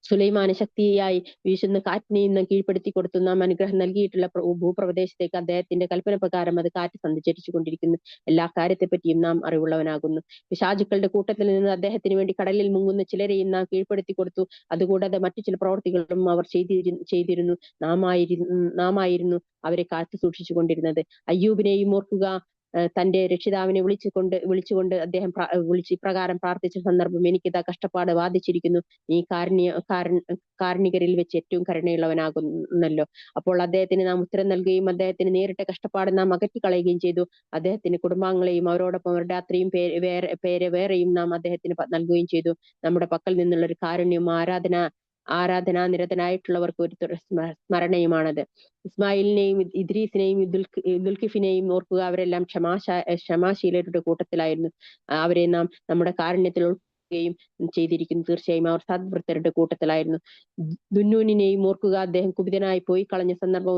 സുലൈമാന് ശക്തിയായി വീശുന്ന കാറ്റിനെയും നാം കീഴ്പ്പെടുത്തി കൊടുത്തു. നാം അനുഗ്രഹം നൽകിയിട്ടുള്ള ഭൂപ്രദേശത്തേക്ക് അദ്ദേഹത്തിന്റെ കൽപ്പന പ്രകാരം അത് കാറ്റ് സഞ്ചരിച്ചു കൊണ്ടിരിക്കുന്നു. എല്ലാ കാര്യത്തെപ്പറ്റിയും നാം അറിവുള്ളവനാകുന്നു. പിശാചുക്കളുടെ കൂട്ടത്തിൽ നിന്ന് അദ്ദേഹത്തിന് വേണ്ടി കടലിൽ മുങ്ങുന്ന ചിലരെയും നാം കീഴ്പ്പെടുത്തി കൊടുത്തു. അതുകൂടാതെ മറ്റു ചില പ്രവർത്തികളും അവർ ചെയ്തിരുന്നു. നാമായിരുന്നു അവരെ കാത്തു സൂക്ഷിച്ചു കൊണ്ടിരുന്നത്. അയ്യൂബിനെയും ഓർക്കുക. തന്റെ രക്ഷിതാവിനെ വിളിച്ചുകൊണ്ട് അദ്ദേഹം ഇപ്രകാരം പ്രാർത്ഥിച്ച സന്ദർഭം, എനിക്കിതാ കഷ്ടപ്പാട് ബാധിച്ചിരിക്കുന്നു, നീ കാരുണികരിൽ വെച്ച് ഏറ്റവും കരുണയുള്ളവനാകുന്നല്ലോ. അപ്പോൾ അദ്ദേഹത്തിന് നാം ഉത്തരം നൽകുകയും അദ്ദേഹത്തിന് നേരിട്ട കഷ്ടപ്പാട് നാം അകറ്റിക്കളയുകയും ചെയ്തു. അദ്ദേഹത്തിന് കുടുംബാംഗങ്ങളെയും അവരോടൊപ്പം അവരുടെ അത്രയും വേറെയും നാം അദ്ദേഹത്തിന് നൽകുകയും ചെയ്തു. നമ്മുടെ പക്കൽ നിന്നുള്ള ഒരു കാരുണ്യവും ആരാധനാനിരതനായിട്ടുള്ളവർക്ക് ഒരു സ്മരണയുമാണത്. ഇസ്മായിലിനെയും ഇദ്രീസിനെയും ദുൽഖിഫിനെയും ഓർക്കുക. അവരെല്ലാം ക്ഷമാശീലരുടെ കൂട്ടത്തിലായിരുന്നു. അവരെ നാം നമ്മുടെ കാരുണ്യത്തിൽ ഉൾപ്പെടുകയും ചെയ്തിരിക്കുന്നു. തീർച്ചയായും അവർ സദ്വൃത്തരുടെ കൂട്ടത്തിലായിരുന്നു. ദുന്നൂനിനെയും ഓർക്കുക. അദ്ദേഹം കുപിതനായി പോയി കളഞ്ഞ സന്ദർഭം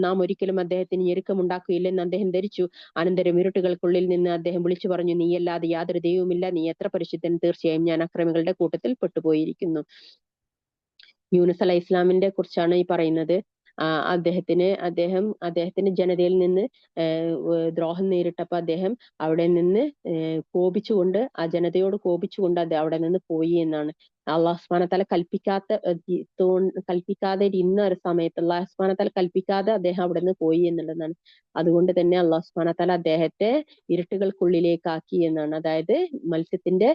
നാം ഒരിക്കലും അദ്ദേഹത്തിന് ഞെരുക്കമുണ്ടാക്കുകയില്ലെന്ന് അദ്ദേഹം ധരിച്ചു. അനന്തരം ഇരുട്ടുകൾക്കുള്ളിൽ നിന്ന് അദ്ദേഹം വിളിച്ചു പറഞ്ഞു, നീയല്ലാതെ യാതൊരു ദൈവവുമില്ല, നീ എത്ര പരിശുദ്ധൻ, തീർച്ചയായും ഞാൻ അക്രമികളുടെ കൂട്ടത്തിൽ പെട്ടുപോയിരിക്കുന്നു. യൂനുസ് അലൈഹി ഇസ്ലാമിന്റെ കുറിച്ചാണ് ഈ പറയുന്നത്. അദ്ദേഹത്തിന് ജനതയിൽ നിന്ന് ദ്രോഹം നേരിട്ടപ്പോൾ അദ്ദേഹം അവിടെ നിന്ന് കോപിച്ചുകൊണ്ട്, ആ ജനതയോട് കോപിച്ചുകൊണ്ട് അവിടെ നിന്ന് പോയി എന്നാണ്. അള്ളാഹു സുബ്ഹാനഹു വ തആല കൽപ്പിക്കാതെ ഇരുന്ന ഒരു സമയത്ത് അള്ളാഹു സുബ്ഹാനഹു വ തആല കൽപ്പിക്കാതെ അദ്ദേഹം അവിടെ നിന്ന് പോയി എന്നുള്ളതാണ്. അതുകൊണ്ട് തന്നെ അള്ളാഹു സുബ്ഹാനഹു വ തആല അദ്ദേഹത്തെ ഇരുട്ടുകൾക്കുള്ളിലേക്കാക്കി എന്നാണ്. അതായത് മത്സ്യത്തിന്റെ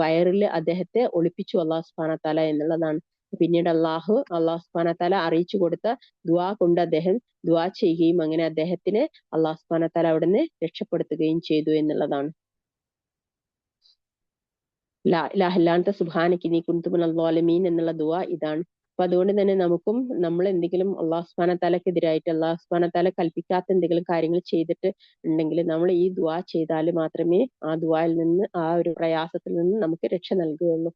വയറിൽ അദ്ദേഹത്തെ ഒളിപ്പിച്ചു അള്ളാഹു സുബ്ഹാനഹു വ തആല എന്നുള്ളതാണ്. പിന്നീട് അള്ളാഹു സുബ്ഹാനഹു വ തആല അറിയിച്ചു കൊടുത്ത ദുആ കൊണ്ട് അദ്ദേഹം ദുആ ചെയ്യുകയും അങ്ങനെ അദ്ദേഹത്തിന് അള്ളാഹു സുബ്ഹാനഹു വ തആല അവിടുന്ന് രക്ഷപ്പെടുത്തുകയും ചെയ്തു എന്നുള്ളതാണ്. ലാ ഇലാഹ ഇല്ല അൻത സുബ്ഹാനക ഇന്നി കുൻതു മിനൽ ളാലിമീൻ എന്നുള്ള ദുആ ഇതാണ്. അപ്പൊ അതുകൊണ്ട് തന്നെ നമ്മൾ എന്തെങ്കിലും അള്ളാഹു സുബ്ഹാനഹു വ തആലക്കെതിരായിട്ട് അള്ളാഹു സുബ്ഹാനഹു വ തആല കൽപ്പിക്കാത്ത എന്തെങ്കിലും കാര്യങ്ങൾ ചെയ്തിട്ട് ഉണ്ടെങ്കിൽ നമ്മൾ ഈ ദുആ ചെയ്താൽ മാത്രമേ ആ ദുആയിൽ നിന്ന്, ആ ഒരു പ്രയാസത്തിൽ നിന്ന് നമുക്ക് രക്ഷ നൽകുകയുള്ളൂ.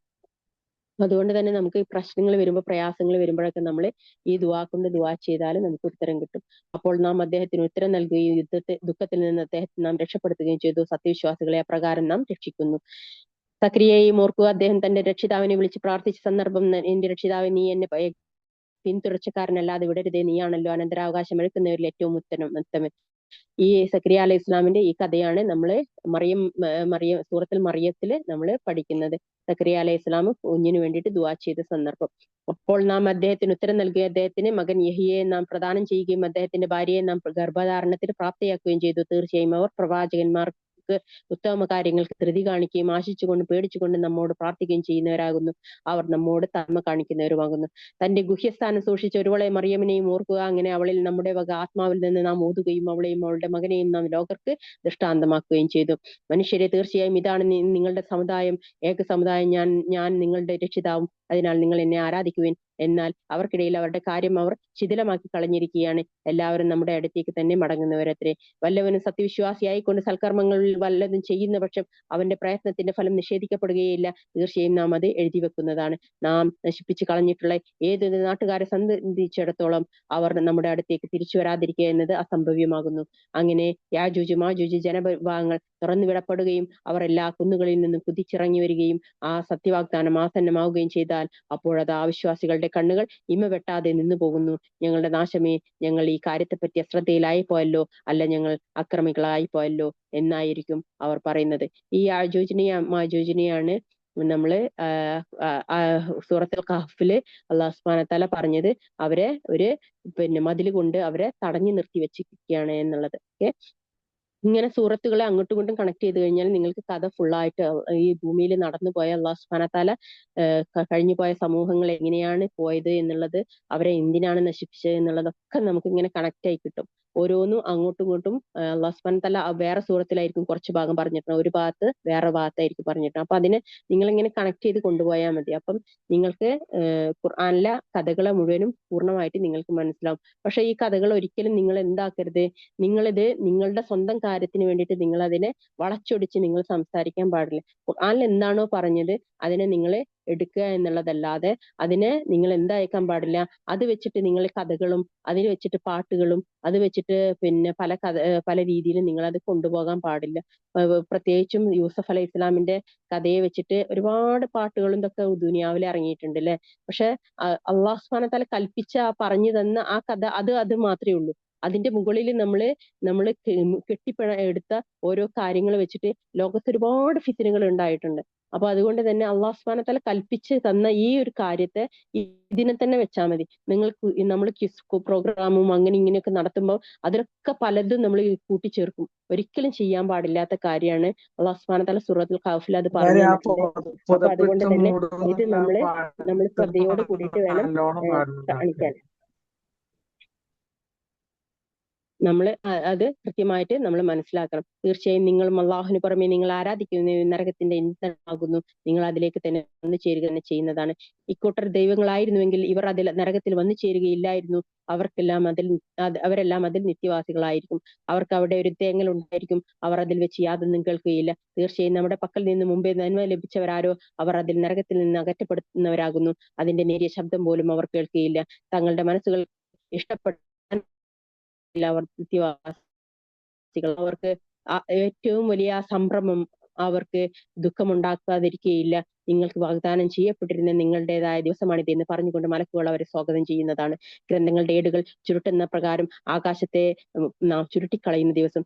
അതുകൊണ്ട് തന്നെ നമുക്ക് പ്രശ്നങ്ങൾ വരുമ്പോൾ, പ്രയാസങ്ങൾ വരുമ്പോഴൊക്കെ നമ്മൾ ഈ ദുആ കൊണ്ട് ദുആ ചെയ്താൽ നമുക്ക് ഉത്തരം കിട്ടും. അപ്പോൾ നാം അദ്ദേഹത്തിന് ഉത്തരം നൽകുകയും ദുഃഖത്തിൽ നിന്ന് അദ്ദേഹത്തെ നാം രക്ഷപ്പെടുത്തുകയും ചെയ്തു. സത്യവിശ്വാസികളെ അപ്രകാരം നാം രക്ഷിക്കുന്നു. സക്രിയയെയും ഓർക്കുക. അദ്ദേഹം തന്റെ രക്ഷിതാവിനെ വിളിച്ച് പ്രാർത്ഥിച്ച സന്ദർഭം, എന്റെ രക്ഷിതാവ്, നീ എന്നെ പിന്തുടർച്ചക്കാരനല്ലാതെ വിടരുതേ, നീയാണല്ലോ അനന്തരാവകാശം എടുക്കുന്നവരിൽ ഏറ്റവും ഉത്തമൻ. ഈ സക്രിയ അലൈഹി ഇസ്ലാമിന്റെ ഈ കഥയാണ് നമ്മള് സൂറത്തുൽ മറിയത്തില് നമ്മൾ പഠിക്കുന്നത്. സക്രിയ അലൈഹി ഇസ്ലാം കുഞ്ഞിന് വേണ്ടിയിട്ട് ദുആ ചെയ്ത സന്ദർഭം. അപ്പോൾ നാം അദ്ദേഹത്തിന് ഉത്തരം നൽകുകയും അദ്ദേഹത്തിന് മകൻ യഹിയെ നാം പ്രദാനം ചെയ്യുകയും അദ്ദേഹത്തിന്റെ ഭാര്യയെ നാം ഗർഭധാരണത്തിന് പ്രാപ്തയാക്കുകയും ചെയ്തു. തീർച്ചയായും അവർ പ്രവാചകന്മാർക്ക് ഉത്തമ കാര്യങ്ങൾക്ക് ധൃതി കാണിക്കുകയും ആശിച്ചുകൊണ്ട് പേടിച്ചുകൊണ്ട് നമ്മോട് പ്രാർത്ഥിക്കുകയും ചെയ്യുന്നവരാകുന്നു. അവർ നമ്മോട് താഴ്മ കാണിക്കുന്നവരുമാകുന്നു. തന്റെ ഗുഹ്യസ്ഥാനം സൂക്ഷിച്ച ഒരുവളെ മറിയമിനെയും ഓർക്കുക. അങ്ങനെ അവളിൽ നമ്മുടെ വക ആത്മാവിൽ നിന്ന് നാം ഓതുകയും അവളെയും അവളുടെ മകനെയും നാം ലോകർക്ക് ദൃഷ്ടാന്തമാക്കുകയും ചെയ്തു. മനുഷ്യരെ, തീർച്ചയായും ഇതാണ് നിങ്ങളുടെ സമുദായം, ഏക സമുദായം. ഞാൻ നിങ്ങളുടെ രക്ഷിതാവും, അതിനാൽ നിങ്ങൾ എന്നെ ആരാധിക്കുവിൻ. എന്നാൽ അവർക്കിടയിൽ അവരുടെ കാര്യം അവർ ശിഥിലമാക്കി കളഞ്ഞിരിക്കുകയാണ്. എല്ലാവരും നമ്മുടെ അടുത്തേക്ക് തന്നെ മടങ്ങുന്നവരത്രേ. വല്ലവനും സത്യവിശ്വാസിയായിക്കൊണ്ട് സൽക്കർമ്മങ്ങളിൽ വല്ലതും ചെയ്യുന്ന പക്ഷം അവന്റെ പ്രയത്നത്തിന്റെ ഫലം നിഷേധിക്കപ്പെടുകയില്ല. തീർച്ചയായും നാം അത് എഴുതി വെക്കുന്നതാണ്. നാം നശിപ്പിച്ചു കളഞ്ഞിട്ടുള്ള ഏതൊരു നാട്ടുകാരെ സംബന്ധിച്ചിടത്തോളം അവർ നമ്മുടെ അടുത്തേക്ക് തിരിച്ചു വരാതിരിക്കുക എന്നത് അസംഭവ്യമാകുന്നു. അങ്ങനെ യാജൂജ് മാജൂജ് ജനവിഭാഗങ്ങൾ തുറന്നുവിടപ്പെടുകയും അവർ എല്ലാ കുന്നുകളിൽ നിന്നും കുതിച്ചിറങ്ങി വരികയും ആ സത്യവാഗ്ദാനം ആസന്നമാവുകയും ചെയ്താൽ അപ്പോഴത് ആ വിശ്വാസികളുടെ കണ്ണുകൾ ഇമ വെട്ടാതെ നിന്നു പോകുന്നു. ഞങ്ങളുടെ നാശമേ, ഞങ്ങൾ ഈ കാര്യത്തെപ്പറ്റി അശ്രദ്ധയിലായി പോയല്ലോ, അല്ല ഞങ്ങൾ അക്രമികളായി പോയല്ലോ എന്നായിരിക്കും അവർ പറയുന്നത്. ഈ മാജൂജിനെയാണ് നമ്മള് സൂറത്തുൽ കഹ്ഫില് അല്ലാഹു സുബ്ഹാനഹു വ തആല പറഞ്ഞത് അവരെ ഒരു മതിൽ കൊണ്ട് അവരെ തടഞ്ഞു നിർത്തി വെച്ചിരിക്കുകയാണ് എന്നുള്ളത്. ഇങ്ങനെ സൂറത്തുകളെ അങ്ങോട്ടും ഇങ്ങോട്ടും കണക്ട് ചെയ്ത് കഴിഞ്ഞാൽ നിങ്ങൾക്ക് കഥ ഫുള്ളായിട്ട് ഈ ഭൂമിയിൽ നടന്നു പോയ അല്ലാഹു സുബ്ഹാനഹു വ തആല കഴിഞ്ഞു പോയ സമൂഹങ്ങൾ എങ്ങനെയാണ് പോയത് എന്നുള്ളത്, അവരെ എന്തിനാണ് നശിപ്പിച്ചത് എന്നുള്ളതൊക്കെ നമുക്ക് ഇങ്ങനെ കണക്ട് ആയി കിട്ടും. ഓരോന്നും അങ്ങോട്ടും ഇങ്ങോട്ടും അള്ളാഹു സുബ്ഹാനഹു വ തആല വേറെ സൂറത്തിലായിരിക്കും കുറച്ച് ഭാഗം പറഞ്ഞിട്ടുണ്ട്, ഒരു ഭാഗത്ത് വേറെ ഭാഗത്തായിരിക്കും പറഞ്ഞിട്ടുണ്ട്. അപ്പൊ അതിനെ നിങ്ങൾ ഇങ്ങനെ കണക്ട് ചെയ്ത് കൊണ്ടുപോയാൽ മതി. അപ്പം നിങ്ങൾക്ക് ഖുർആനിലെ കഥകളെ മുഴുവനും പൂർണ്ണമായിട്ട് നിങ്ങൾക്ക് മനസ്സിലാവും. പക്ഷെ ഈ കഥകൾ ഒരിക്കലും നിങ്ങൾ എന്താക്കരുത്, നിങ്ങളിത് നിങ്ങളുടെ സ്വന്തം കാര്യത്തിന് വേണ്ടിയിട്ട് നിങ്ങൾ അതിനെ വളച്ചൊടിച്ച് നിങ്ങൾ സംസാരിക്കാൻ പാടില്ല. ഖുർആനിൽ എന്താണോ പറഞ്ഞത് അതിനെ നിങ്ങൾ എടുക്കുക എന്നുള്ളതല്ലാതെ അതിനെ നിങ്ങൾ എന്താക്കാൻ പാടില്ല, അത് വെച്ചിട്ട് നിങ്ങൾ കഥകളും അതിൽ വെച്ചിട്ട് പാട്ടുകളും അത് വെച്ചിട്ട് പിന്നെ പല രീതിയിലും നിങ്ങൾ അത് കൊണ്ടുപോകാൻ പാടില്ല. പ്രത്യേകിച്ചും യൂസഫ് അലൈഹി ഇസ്ലാമിന്റെ കഥയെ വെച്ചിട്ട് ഒരുപാട് പാട്ടുകളും ഇതൊക്കെ ദുനിയാവിൽ ഇറങ്ങിയിട്ടുണ്ട് അല്ലെ. പക്ഷെ അള്ളാഹു സുബ്ഹാനഹു വ തആല കൽപ്പിച്ച പറഞ്ഞു തന്ന ആ കഥ അത് മാത്രമേ ഉള്ളൂ. അതിന്റെ മുകളിൽ നമ്മള് എടുത്ത ഓരോ കാര്യങ്ങൾ വെച്ചിട്ട് ലോകത്ത് ഒരുപാട് ഫിത്നകൾ ഉണ്ടായിട്ടുണ്ട്. അപ്പൊ അതുകൊണ്ട് തന്നെ അള്ളാഹു സുബ്ഹാനഹു വ തആല കൽപ്പിച്ച് തന്ന ഈ ഒരു കാര്യത്തെ ഇതിനെ തന്നെ വെച്ചാൽ മതി. നമ്മൾ ക്വിസ് പ്രോഗ്രാമും അങ്ങനെ ഇങ്ങനെയൊക്കെ നടത്തുമ്പോൾ അതിലൊക്കെ പലതും നമ്മൾ കൂട്ടിച്ചേർക്കും. ഒരിക്കലും ചെയ്യാൻ പാടില്ലാത്ത കാര്യമാണ്. അള്ളാഹു സുബ്ഹാനഹു വ തആല സൂറത്തുൽ കഹ്ഫിൽ അത് പറഞ്ഞു തന്നിട്ടുണ്ട്. അപ്പൊ അതുകൊണ്ട് പുതപ്പിട്ട് തന്നെ ഇത് മൂടുന്ന നമ്മൾ ശ്രദ്ധയോട് കൂടിയിട്ട് വേണം നല്ലോണം പാടുന്നുണ്ട്. കാണിക്കാൻ. നമ്മൾ അത് കൃത്യമായിട്ട് നമ്മൾ മനസ്സിലാക്കണം. തീർച്ചയായും നിങ്ങളും അള്ളാഹുവിന് പുറമെ നിങ്ങൾ ആരാധിക്കുന്ന നരകത്തിന്റെ ഇന്ധനമാകുന്നു, നിങ്ങൾ അതിലേക്ക് തന്നെ വന്നു ചേരുക തന്നെ ചെയ്യുന്നതാണ്. ഇക്കൂട്ടർ ദൈവങ്ങളായിരുന്നുവെങ്കിൽ ഇവർ നരകത്തിൽ വന്നു ചേരുകയില്ലായിരുന്നു. അവരെല്ലാം അതിൽ നിത്യവാസികളായിരിക്കും. അവർക്ക് അവിടെ ഒരു തേങ്ങൽ ഉണ്ടായിരിക്കും, അവർ അതിൽ വെച്ച് യാതൊന്നും കേൾക്കുകയില്ല. തീർച്ചയായും നമ്മുടെ പക്കൽ നിന്ന് മുമ്പേ നന്മ ലഭിച്ചവരാരോ അവർ അതിൽ നരകത്തിൽ നിന്ന് അകറ്റപ്പെടുന്നവരാകുന്നു. അതിന്റെ നേരിയ ശബ്ദം പോലും അവർ കേൾക്കുകയില്ല. തങ്ങളുടെ മനസ്സുകൾ ഇഷ്ടപ്പെട്ട അവർ നിത്യവാസികൾ. അവർക്ക് ഏറ്റവും വലിയ സംഭ്രമം, അവർക്ക് ദുഃഖമുണ്ടാക്കാതിരിക്കുകയില്ല. നിങ്ങൾക്ക് വാഗ്ദാനം ചെയ്യപ്പെട്ടിരുന്ന നിങ്ങളുടേതായ ദിവസമാണിത് എന്ന് പറഞ്ഞുകൊണ്ട് മലക്കുകൾ അവരെ സ്വാഗതം ചെയ്യുന്നതാണ്. ഗ്രന്ഥങ്ങളുടെ ഏടുകൾ ചുരുട്ടുന്ന പ്രകാരം ആകാശത്തെ നാം ചുരുട്ടിക്കളയുന്ന ദിവസം,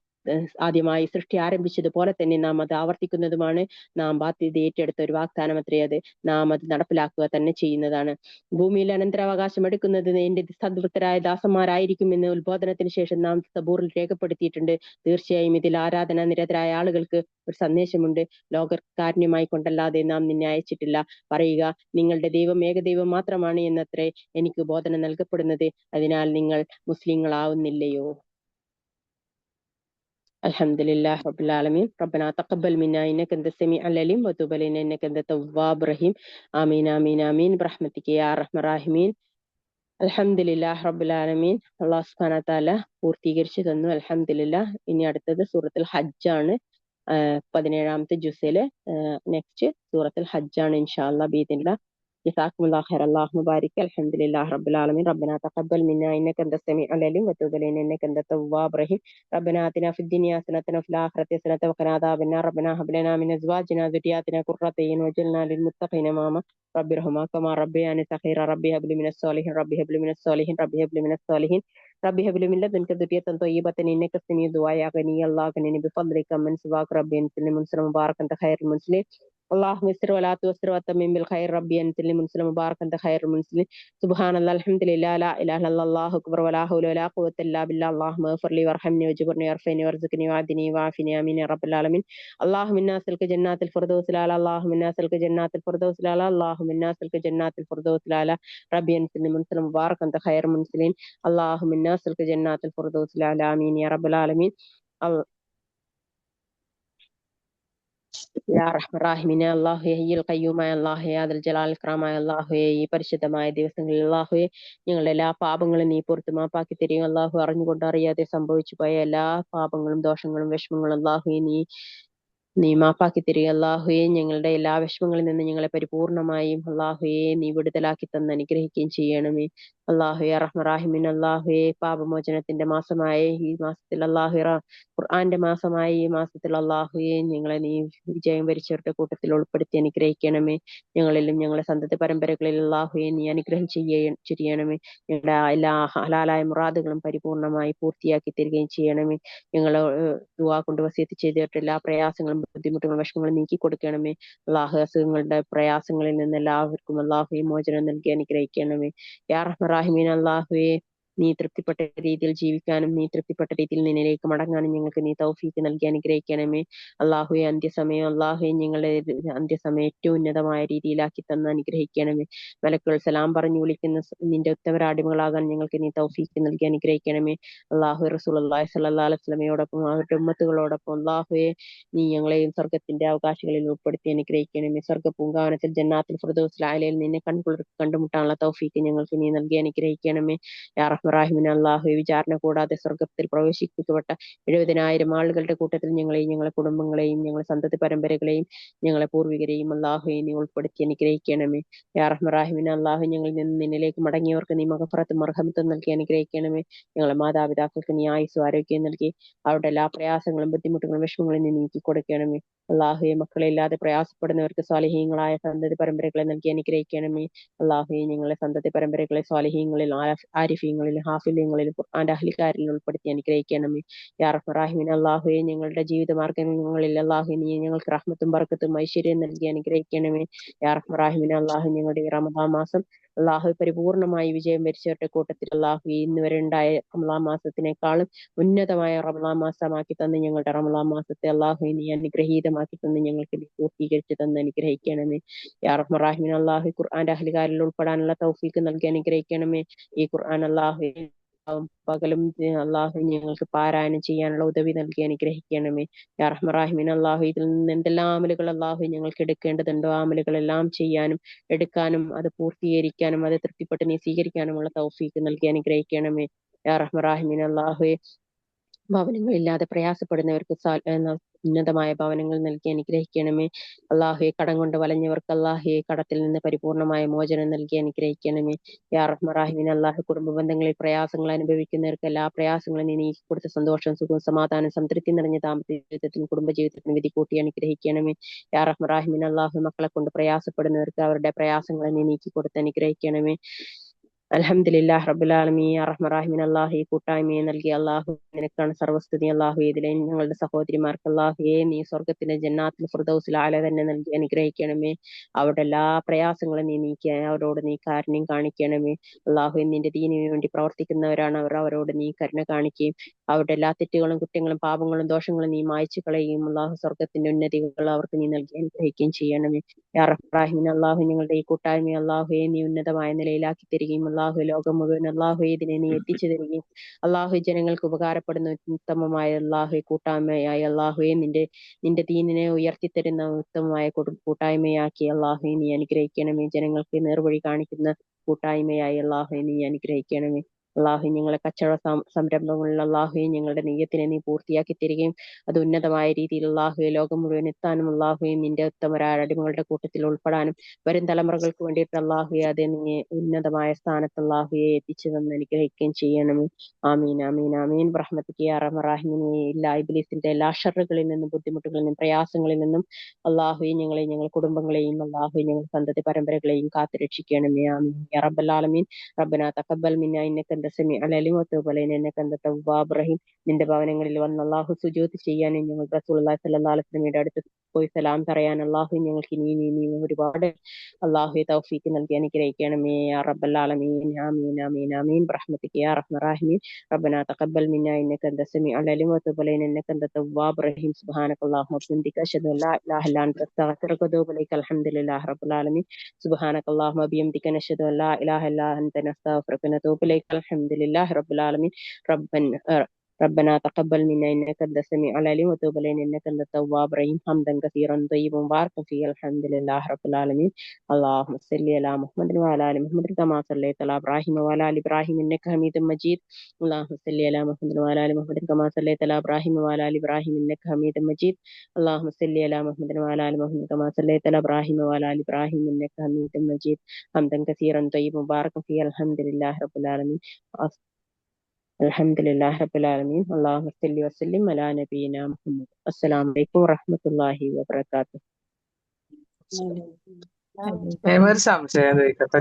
ആദ്യമായി സൃഷ്ടി ആരംഭിച്ചതുപോലെ തന്നെ നാം അത് ആവർത്തിക്കുന്നതുമാണ്. നാം ബാധ്യത ഏറ്റെടുത്ത ഒരു വാഗ്ദാനം അത്രേ അത്. നാം അത് നടപ്പിലാക്കുക തന്നെ ചെയ്യുന്നതാണ്. ഭൂമിയിൽ അനന്തരാവകാശം എടുക്കുന്നത് എന്റെ സദ്വൃത്തരായ ദാസന്മാരായിരിക്കും എന്ന് ഉത്ബോധനത്തിന് ശേഷം നാം സബൂറിൽ രേഖപ്പെടുത്തിയിട്ടുണ്ട്. തീർച്ചയായും ഇതിൽ ആരാധന നിരതരായ ആളുകൾക്ക് ഒരു സന്ദേശമുണ്ട്. ലോകകാരുണ്യമായി കൊണ്ടല്ലാതെ നാം നിന്നെ അയച്ചിട്ടില്ല. പറയുക, നിങ്ങളുടെ ദൈവം ഏകദൈവം മാത്രമാണ് എന്നത്രേ എനിക്ക് ബോധന നൽകപ്പെടുന്നത്. അതിനാൽ നിങ്ങൾ മുസ്ലിങ്ങളാവുന്നില്ലയോ? അൽഹംദുലില്ലാഹി റബ്ബിൽ ആലമീൻ. റബ്ബനാ തഖബ്ബൽ മിന്നാ ഇന്നക അൻത സമീഉൽ അലീം വതുബ് അലൈനാ ഇന്നക അൻത തവ്വാബുർ റഹീം. ആമീൻ ആമീൻ ആമീൻ ബിറഹ്മതിക യാ അർഹമർ റഹീമീൻ. അൽഹംദുലില്ലാഹി റബ്ബിൽ ആലമീൻ. അല്ലാഹു സുബ്ഹാനഹു വ തആല പൂർത്തീകരിച്ചു തന്നു. അൽഹംദുലില്ലാഹ്. ഇനി അടുത്തത് സൂറത്തുൽ ഹജ്ജാണ്. 17ാമത്തെ ജുസിലെ നെക്സ്റ്റ് സൂറത്തുൽ ഹജ്ജാണ് ഇൻഷാ അല്ലാഹ് ബിഇദ്നില്ലാഹ്. ജസാക്കുമുല്ലാഹു ഖൈറൻ. അല്ലാഹുമ്മ ബാരിക്. അൽഹംദുലില്ലാഹി റബ്ബിൽ ആലമീൻ. റബ്ബനാ തഖബ്ബൽ മിന്നാ ഇന്നക അൻത സമീഉൽ അലീം വതുബ് അലൈനാ ഇന്നക അൻത തവ്വാബുർ റഹീം. റബ്ബനാ ആതിനാ ഫിദ് ദുനിയാ ഹസനതൻ വഫിൽ ആഖിറതി ഹസനതൻ വഖിനാ അദാബന്നാർ. റബ്ബനാ ഹബ് ലനാ മിൻ അസ്വാജിനാ വദുരിയാതിനാ ഖുർറത അയ്യുൻ വജഅൽനാ ലിൽ മുത്തഖീന ഇമാമാ. റബ്ബി ഇർഹമ്ഹാ കമാ റബ്ബയാനി സഗീറാ. റബ്ബി ഹബ് ലി മിനസ് സ്വാലിഹീൻ. റബ്ബി ഹബ് ലി മിനസ് സ്വാലിഹീൻ. റബ്ബി ഹബ് ലി മിനസ് സ്വാലിഹീൻ. റബ്ബി ഹബ് ലി മിൻ ലദുൻക ദുരിയത്തൻ ത്വയ്യിബത്തൻ ഇന്നക സമീഉ ദുആ. യാ ഗനിയ്യ അല്ലാഹു ഗനിനി ബിഫദ്ലിക അമ്മൻ സിവാക. റബ്ബി അൻസിൽനി മുൻസിലൻ മുബാറകൻ അൻത ഖൈറുൽ മുൻസിലീൻ. اللهم يسر ولا توسر وتمم بالخير. ربي انزلني منزلا مباركا انت خير المنزلين. سبحان الله الحمد لله لا اله الا الله اكبر ولا حول ولا قوه الا بالله. اللهم اغفر لي وارحمني واجبرني وارفعني وارزقني وعدني وعافني امين يا رب العالمين. اللهم انا نسالك جنات الفردوس الاعلى. اللهم انا نسالك جنات الفردوس الاعلى. اللهم انا نسالك جنات الفردوس الاعلى. ربي انزلني منزلا مباركا انت خير المنزلين. اللهم انا نسالك جنات الفردوس الاعلى. امين يا رب العالمين. യാ റഹ്മാൻ റഹീമീൻ. അല്ലാഹുവേ ഹയ്യുൽ ഖയ്യൂമായ അല്ലാഹുവേ അദൽ ജലാൽ ഇക്റാമായ അല്ലാഹുവേ ഈ പരിശുദ്ധമായ ദിവസങ്ങളിൽ അല്ലാഹുവേ ഞങ്ങളുടെ എല്ലാ പാപങ്ങളും നീ പുറത്തു മാപ്പാക്കി തരിക. അല്ലാഹു അറിഞ്ഞുകൊണ്ട് അറിയാതെ സംഭവിച്ചു പോയ എല്ലാ പാപങ്ങളും ദോഷങ്ങളും വിഷമങ്ങളും അല്ലാഹുവേ നീ മാപ്പാക്കി തരിക. അല്ലാഹുവേ ഞങ്ങളുടെ എല്ലാ വിഷമങ്ങളിൽ നിന്ന് ഞങ്ങളെ പരിപൂർണമായും അല്ലാഹുവേ നീ വിടുതലാക്കി തന്ന് അനുഗ്രഹിക്കുകയും ചെയ്യണമേ. അല്ലാഹുവേ റഹ്മാൻ റഹീമീൻ. അല്ലാഹുവേ പാപമോചനത്തിന്റെ മാസമായ ഈ മാസത്തിൽ അല്ലാഹുവേ ഖുർആന്റെ മാസമായ ഈ മാസത്തിൽ അല്ലാഹുവേ ഞങ്ങളെ നീ വിജയം വരിച്ചവരുടെ കൂട്ടത്തിൽ ഉൾപ്പെടുത്തി അനുഗ്രഹിക്കണമേ. ഞങ്ങളിലും ഞങ്ങളുടെ സന്തതി പരമ്പരകളിൽ അല്ലാഹുവേ നീ അനുഗ്രഹം ചെയ്യണമേ. ഞങ്ങളുടെ എല്ലാ ഹലാലായ മുറാദുകളും പരിപൂർണമായി പൂർത്തിയാക്കി തരികയും ചെയ്യണമേ. ഞങ്ങളെ ദുആ കൊണ്ട് വസിയത്ത് ചെയ്തിട്ട് എല്ലാ പ്രയാസങ്ങളും ബുദ്ധിമുട്ടുകളും വിഷമങ്ങളും നീക്കി കൊടുക്കണമേ. അല്ലാഹു അസുഖങ്ങളുടെ പ്രയാസങ്ങളിൽ നിന്ന് എല്ലാവർക്കും അല്ലാഹുവേ മോചനം നൽകി അനുഗ്രഹിക്കണമേ. യാ റഹ്മാൻ റഹീമീൻ. അല്ലാഹുവേ നീ തൃപ്തിപ്പെട്ട രീതിയിൽ ജീവിക്കാനും നീ തൃപ്തിപ്പെട്ട രീതിയിൽ നിന്നിലേക്ക് മടങ്ങാനും ഞങ്ങൾക്ക് നീ തൗഫീക്ക് നൽകി അനുഗ്രഹിക്കണമേ. അള്ളാഹുവെ അന്ത്യസമയം അള്ളാഹുവെ ഞങ്ങളുടെ അന്ത്യസമയം ഏറ്റവും ഉന്നതമായ രീതിയിലാക്കി തന്ന് അനുഗ്രഹിക്കണമേ. മലക്കുകൾ സലാം പറഞ്ഞു വിളിക്കുന്ന നിന്റെ ഉത്തമരാടിമകളാകാൻ ഞങ്ങൾക്ക് നീ തൗഫീക്ക് നൽകി അനുഗ്രഹിക്കണമേ. അള്ളാഹു റസൂലുള്ളാഹി സ്വല്ലല്ലാഹു അലൈഹി വസല്ലമയോടൊപ്പം അവരുടെ ഉമ്മത്തുകളോടൊപ്പം അള്ളാഹുവെ നീ ഞങ്ങളെയും സ്വർഗത്തിന്റെ അവകാശികളിൽ ഉൾപ്പെടുത്തി അനുഗ്രഹിക്കണമേ. സ്വർഗ പൂങ്കാവനത്തിൽ ജന്നാത്തുൽ ഫിർദൗസിൽ അലയിൽ നിന്നെ കണ്ടുമുട്ടാനുള്ള തൗഫീക്ക് ഞങ്ങൾക്ക് നീ നൽകി അനുഗ്രഹിക്കണമേ. യാ റഹ്മാൻ അള്ളാഹുവെ വിചാരണ കൂടാതെ സ്വർഗത്തിൽ പ്രവേശിപ്പിക്കപ്പെട്ട 70,000 ആളുകളുടെ കൂട്ടത്തിൽ ഞങ്ങളെയും ഞങ്ങളെ കുടുംബങ്ങളെയും ഞങ്ങളെ സന്തതി പരമ്പരകളെയും ഞങ്ങളെ പൂർവികരെയും അള്ളാഹുവെ നീ ഉൾപ്പെടുത്തി അനുഗ്രഹിക്കണമേ. യാ റഹ്മാൻ അള്ളാഹു ഞങ്ങളിൽ നിന്ന് നിന്നിലേക്ക് മടങ്ങിയവർക്ക് നീ മഗഫറത്തും മർഹമത്തും നൽകി അനുഗ്രഹിക്കണമേ. ഞങ്ങളെ മാതാപിതാക്കൾക്ക് നീ ആയുസ്സും ആരോഗ്യം നൽകി അവരുടെ എല്ലാ പ്രയാസങ്ങളും ബുദ്ധിമുട്ടുകളും വിഷമങ്ങളും നീ നീക്കി കൊടുക്കണമേ. അള്ളാഹുവെ മക്കളില്ലാതെ പ്രയാസപ്പെടുന്നവർക്ക് സ്വാലിഹീങ്ങളായ സന്തതി പരമ്പരകളെ നൽകി അനുഗ്രഹിക്കണമേ. അള്ളാഹുവെ ഞങ്ങളെ സന്തതി പരമ്പരകളെ സ്വാലിഹീങ്ങളിൽ ആരിഫീങ്ങളിൽ ഹാഫിലീങ്ങളിൽ ഖുർആന്റെ അഹ്ലിക്കാരിൽ ഉൾപ്പെടുത്തി അനുഗ്രഹിക്കണമേ. യാ റഹ്മാൻ അള്ളാഹുവെ ഞങ്ങളുടെ ജീവിത മാർഗങ്ങളിൽ അള്ളാഹു നീ ഞങ്ങൾക്ക് റഹ്മത്തും ബർക്കത്തും ഐശ്വര്യം നൽകി അനുഗ്രഹിക്കണമേ. യാ റഹ്മാൻ അള്ളാഹു ഞങ്ങളുടെ ഈ റമദാൻ മാസം അള്ളാഹു പരിപൂർണമായി വിജയം വരിച്ചവരുടെ കൂട്ടത്തിൽ അള്ളാഹു ഇന്ന് വരെ ഉണ്ടായ റമദാൻ മാസത്തിനേക്കാളും ഉന്നതമായ റമദാൻ മാസമാക്കി തന്ന് ഞങ്ങളുടെ റമദാൻ മാസത്തെ അള്ളാഹു നീ അനുഗ്രഹീതമാക്കി തന്ന് ഞങ്ങൾക്ക് നീ പൂർത്തീകരിച്ച് തന്ന് അനുഗ്രഹിക്കണമേ. യാ റഹ്മാൻ അള്ളാഹു ഖുർആന്റെ അഹ്ലികാരിൽ ഉൾപ്പെടാനുള്ള തൗഫീക്ക് നൽകി അനുഗ്രഹിക്കണമേ. ഈ ഖുർആൻ അള്ളാഹു പകലും അള്ളാഹു ഞങ്ങൾക്ക് പാരായണം ചെയ്യാനുള്ള ഉദവി നൽകി അനുഗ്രഹിക്കണമേ. യാ റഹ്മാൻ അള്ളാഹു ഇതിൽ നിന്ന് എന്തെല്ലാം അമലുകൾ അള്ളാഹു ഞങ്ങൾക്ക് എടുക്കേണ്ടതുണ്ടോ ആ അമലുകളെല്ലാം ചെയ്യാനും എടുക്കാനും അത് പൂർത്തീകരിക്കാനും അത് തൃപ്തിപ്പെട്ട് നീ സ്വീകരിക്കാനുമുള്ള തൗഫീക്ക് നൽകി അനുഗ്രഹിക്കണമേ. യാ റഹ്മാൻ അള്ളാഹുവെ ഭവനങ്ങളില്ലാതെ പ്രയാസപ്പെടുന്നവർക്ക് ഉന്നതമായ ഭവനങ്ങൾ നൽകി അനുഗ്രഹിക്കണമേ. അള്ളാഹുവെ കടം കൊണ്ട് വലഞ്ഞവർക്ക് അള്ളാഹുവെ കടത്തിൽ നിന്ന് പരിപൂർണമായ മോചനം നൽകി അനുഗ്രഹിക്കണമേ. യാ റഹ്മാൻ അള്ളാഹു കുടുംബ ബന്ധങ്ങളിൽ പ്രയാസങ്ങൾ അനുഭവിക്കുന്നവർക്ക് എല്ലാ പ്രയാസങ്ങളും നീ നീക്കി കൊടുത്ത സന്തോഷം സുഖവും സമാധാനം സംതൃപ്തി നിറഞ്ഞ ദാമ്പത്യ ജീവിതത്തിനും കുടുംബജീവിതത്തിനും വിധി കൂട്ടി അനുഗ്രഹിക്കണമേ. യാ റഹ്മാൻ അള്ളാഹു മക്കളെ കൊണ്ട് പ്രയാസപ്പെടുന്നവർക്ക് അവരുടെ പ്രയാസങ്ങളെ നീ നീക്കി കൊടുത്ത് അനുഗ്രഹിക്കണമേ. അൽഹംദുലില്ലാഹി റബ്ബിൽ ആലമീൻ. യാ റഹ്മാൻ അല്ലാഹു ഈ കൂട്ടായ്മയെ നൽകി അല്ലാഹു നിനക്കാണ് സർവസ്തുതി. അല്ലാഹു ഇതിലെ ഞങ്ങളുടെ സഹോദരിമാർക്ക് അല്ലാഹുവേ നീ സ്വർഗത്തിന്റെ ജന്നാത്തുൽ ഫിർദൗസിൽ അല തന്നെ നൽകി അനുഗ്രഹിക്കണമേ. അവരുടെ എല്ലാ പ്രയാസങ്ങളും നീ നീക്കി അവരോട് നീ കാരുണ്യം കാണിക്കണമേ. അല്ലാഹു നിന്റെ ദീനിനു വേണ്ടി പ്രവർത്തിക്കുന്നവരാണ് അവർ, അവരോട് നീ കരുണ കാണിക്കുകയും അവരുടെ എല്ലാ തെറ്റുകളും കുറ്റങ്ങളും പാപങ്ങളും ദോഷങ്ങളും നീ മായ്ച്ചു കളയുകയും അല്ലാഹു സ്വർഗത്തിന്റെ ഉന്നതികൾ അവർക്ക് നീ നൽകി അനുഗ്രഹിക്കുകയും ചെയ്യണമേ. യാ റഹ്മാൻ അല്ലാഹു ഞങ്ങളുടെ ഈ കൂട്ടായ്മ അല്ലാഹുവേ നീ ഉന്നതമായ നിലയിലാക്കി തരികയും അല്ലാഹു ലോകം മുഴുവൻ അല്ലാഹു ഇതിനെ നീ എത്തിച്ചു തരികയും അല്ലാഹു ജനങ്ങൾക്ക് ഉപകാരപ്പെടുന്ന ഉത്തമമായ അല്ലാഹു കൂട്ടായ്മയായി അല്ലാഹുവേ നിന്റെ ദീനിനെ ഉയർത്തിത്തരുന്ന ഉത്തമമായ കൂട്ടായ്മയാക്കി അല്ലാഹു നീ അനുഗ്രഹിക്കണമേ. ജനങ്ങൾക്ക് നേർവഴി കാണിക്കുന്ന കൂട്ടായ്മയായി അല്ലാഹു നീ അനുഗ്രഹിക്കണമേ. അല്ലാഹു ഞങ്ങളെ കച്ചവട സംരംഭങ്ങളിൽ അല്ലാഹു ഞങ്ങളുടെ നെയ്യത്തിനെ നീ പൂർത്തിയാക്കി തരികയും അത് ഉന്നതമായ രീതിയിൽ അല്ലാഹു ലോകം മുഴുവൻ എത്താനും അല്ലാഹു നിന്റെ ഉത്തമരായ അടിമകളുടെ കൂട്ടത്തിൽ ഉൾപ്പെടാനും വരും തലമുറകൾക്ക് വേണ്ടിയിട്ട് അല്ലാഹു അത് നീ ഉന്നതമായ സ്ഥാനത്ത് അല്ലാഹുയെ എത്തിച്ചു തന്ന് അനുഗ്രഹിക്കുകയും ചെയ്യണമേ. ആമീൻ ആമീൻ ആമീൻ. റഹ്മത്തിക്ക് യാ റഹ്മാൻ എല്ലാ ഇബ്ലീസിന്റെ എല്ലാ ഷർറുകളിൽ നിന്നും ബുദ്ധിമുട്ടുകളിൽ നിന്നും പ്രയാസങ്ങളിൽ നിന്നും അല്ലാഹു ഞങ്ങളെയും ഞങ്ങളുടെ കുടുംബങ്ങളെയും അല്ലാഹു ഞങ്ങളുടെ സന്തതി പരമ്പരകളെയും കാത്തു രക്ഷിക്കണമേ. ആമീൻ യാ റബ്ബൽ ആലമീൻ. റബ്ബനാ തഖബ്ബൽ മിന്നാ ഇന്നക അൻത സമീഉൽ അലീം വതൂബ് അലൈനാ ഇന്നക അൻത തവ്വാബുർ റഹീം. നിന്റെ ഭവനങ്ങളിൽ വന്ന് അല്ലാഹു സുജൂദ് ചെയ്യാനും ഞങ്ങൾ റസൂലുള്ളാഹി സ്വല്ലല്ലാഹു അലൈഹി വസല്ലമയുടെ അടുത്ത് പോയി സലാം പറയാൻ അല്ലാഹു ഞങ്ങൾക്ക് ഇനി ഒരുപാട് അല്ലാഹു തൗഫീക്ക് നൽകി അനുഗ്രഹിക്കണമേ. യാ റബ്ബൽ ആലമീൻ. ആമീൻ ആമീൻ ആമീൻ. റഹ്മത്തിക യാ അർഹമർ റഹീമീൻ. റബ്ബനാ തഖബ്ബൽ മിന്നാ ഇന്നക അൻത സമീഉൽ അലീം വതൂബ് അലൈനാ ഇന്നക അൻത തവ്വാബുർ റഹീം. സുബ്ഹാനകല്ലാഹുമ്മ വബിഹംദിക അശ്ഹദു അൻ ലാ ഇലാഹ ഇല്ലാ അൻത അസ്തഗ്ഫിറുക വഅതൂബു ഇലൈക. അൽഹംദുലില്ലാഹി റബ്ബിൽ ആലമീൻ. സുബ്ഹാനകല്ലാഹുമ്മ വബിഹംദിക നശ്ഹദു അൻ ലാ ഇലാഹ ഇല്ലാ അൻത നസ്തഗ്ഫിറുക വഅതൂബു ഇലൈക. അൽഹംദുലില്ലാഹി റബ്ബിൽ ആലമീൻ. ربنا تقبل منا إنك أنت السميع العليم وتب علينا إنك أنت التواب الرحيم. حمدا كثيرا طيبا مباركا فيه. الحمد لله رب العالمين. اللهم صل على محمد وعلى آل محمد كما صليت على إبراهيم وعلى آل إبراهيم إنك حميد مجيد. اللهم صل على محمد وعلى آل محمد كما صليت على إبراهيم وعلى آل إبراهيم إنك حميد مجيد. اللهم صل على محمد وعلى آل محمد كما صليت على إبراهيم وعلى آل إبراهيم إنك حميد مجيد. حمدا كثيرا طيبا مباركا فيه. الحمد لله رب العالمين. الحمد لله رب العالمين. اللهم صل وسلم على نبينا محمد. السلام عليكم ورحمة الله وبركاته. ഒരു സംശയം ചോദിക്കട്ടെ.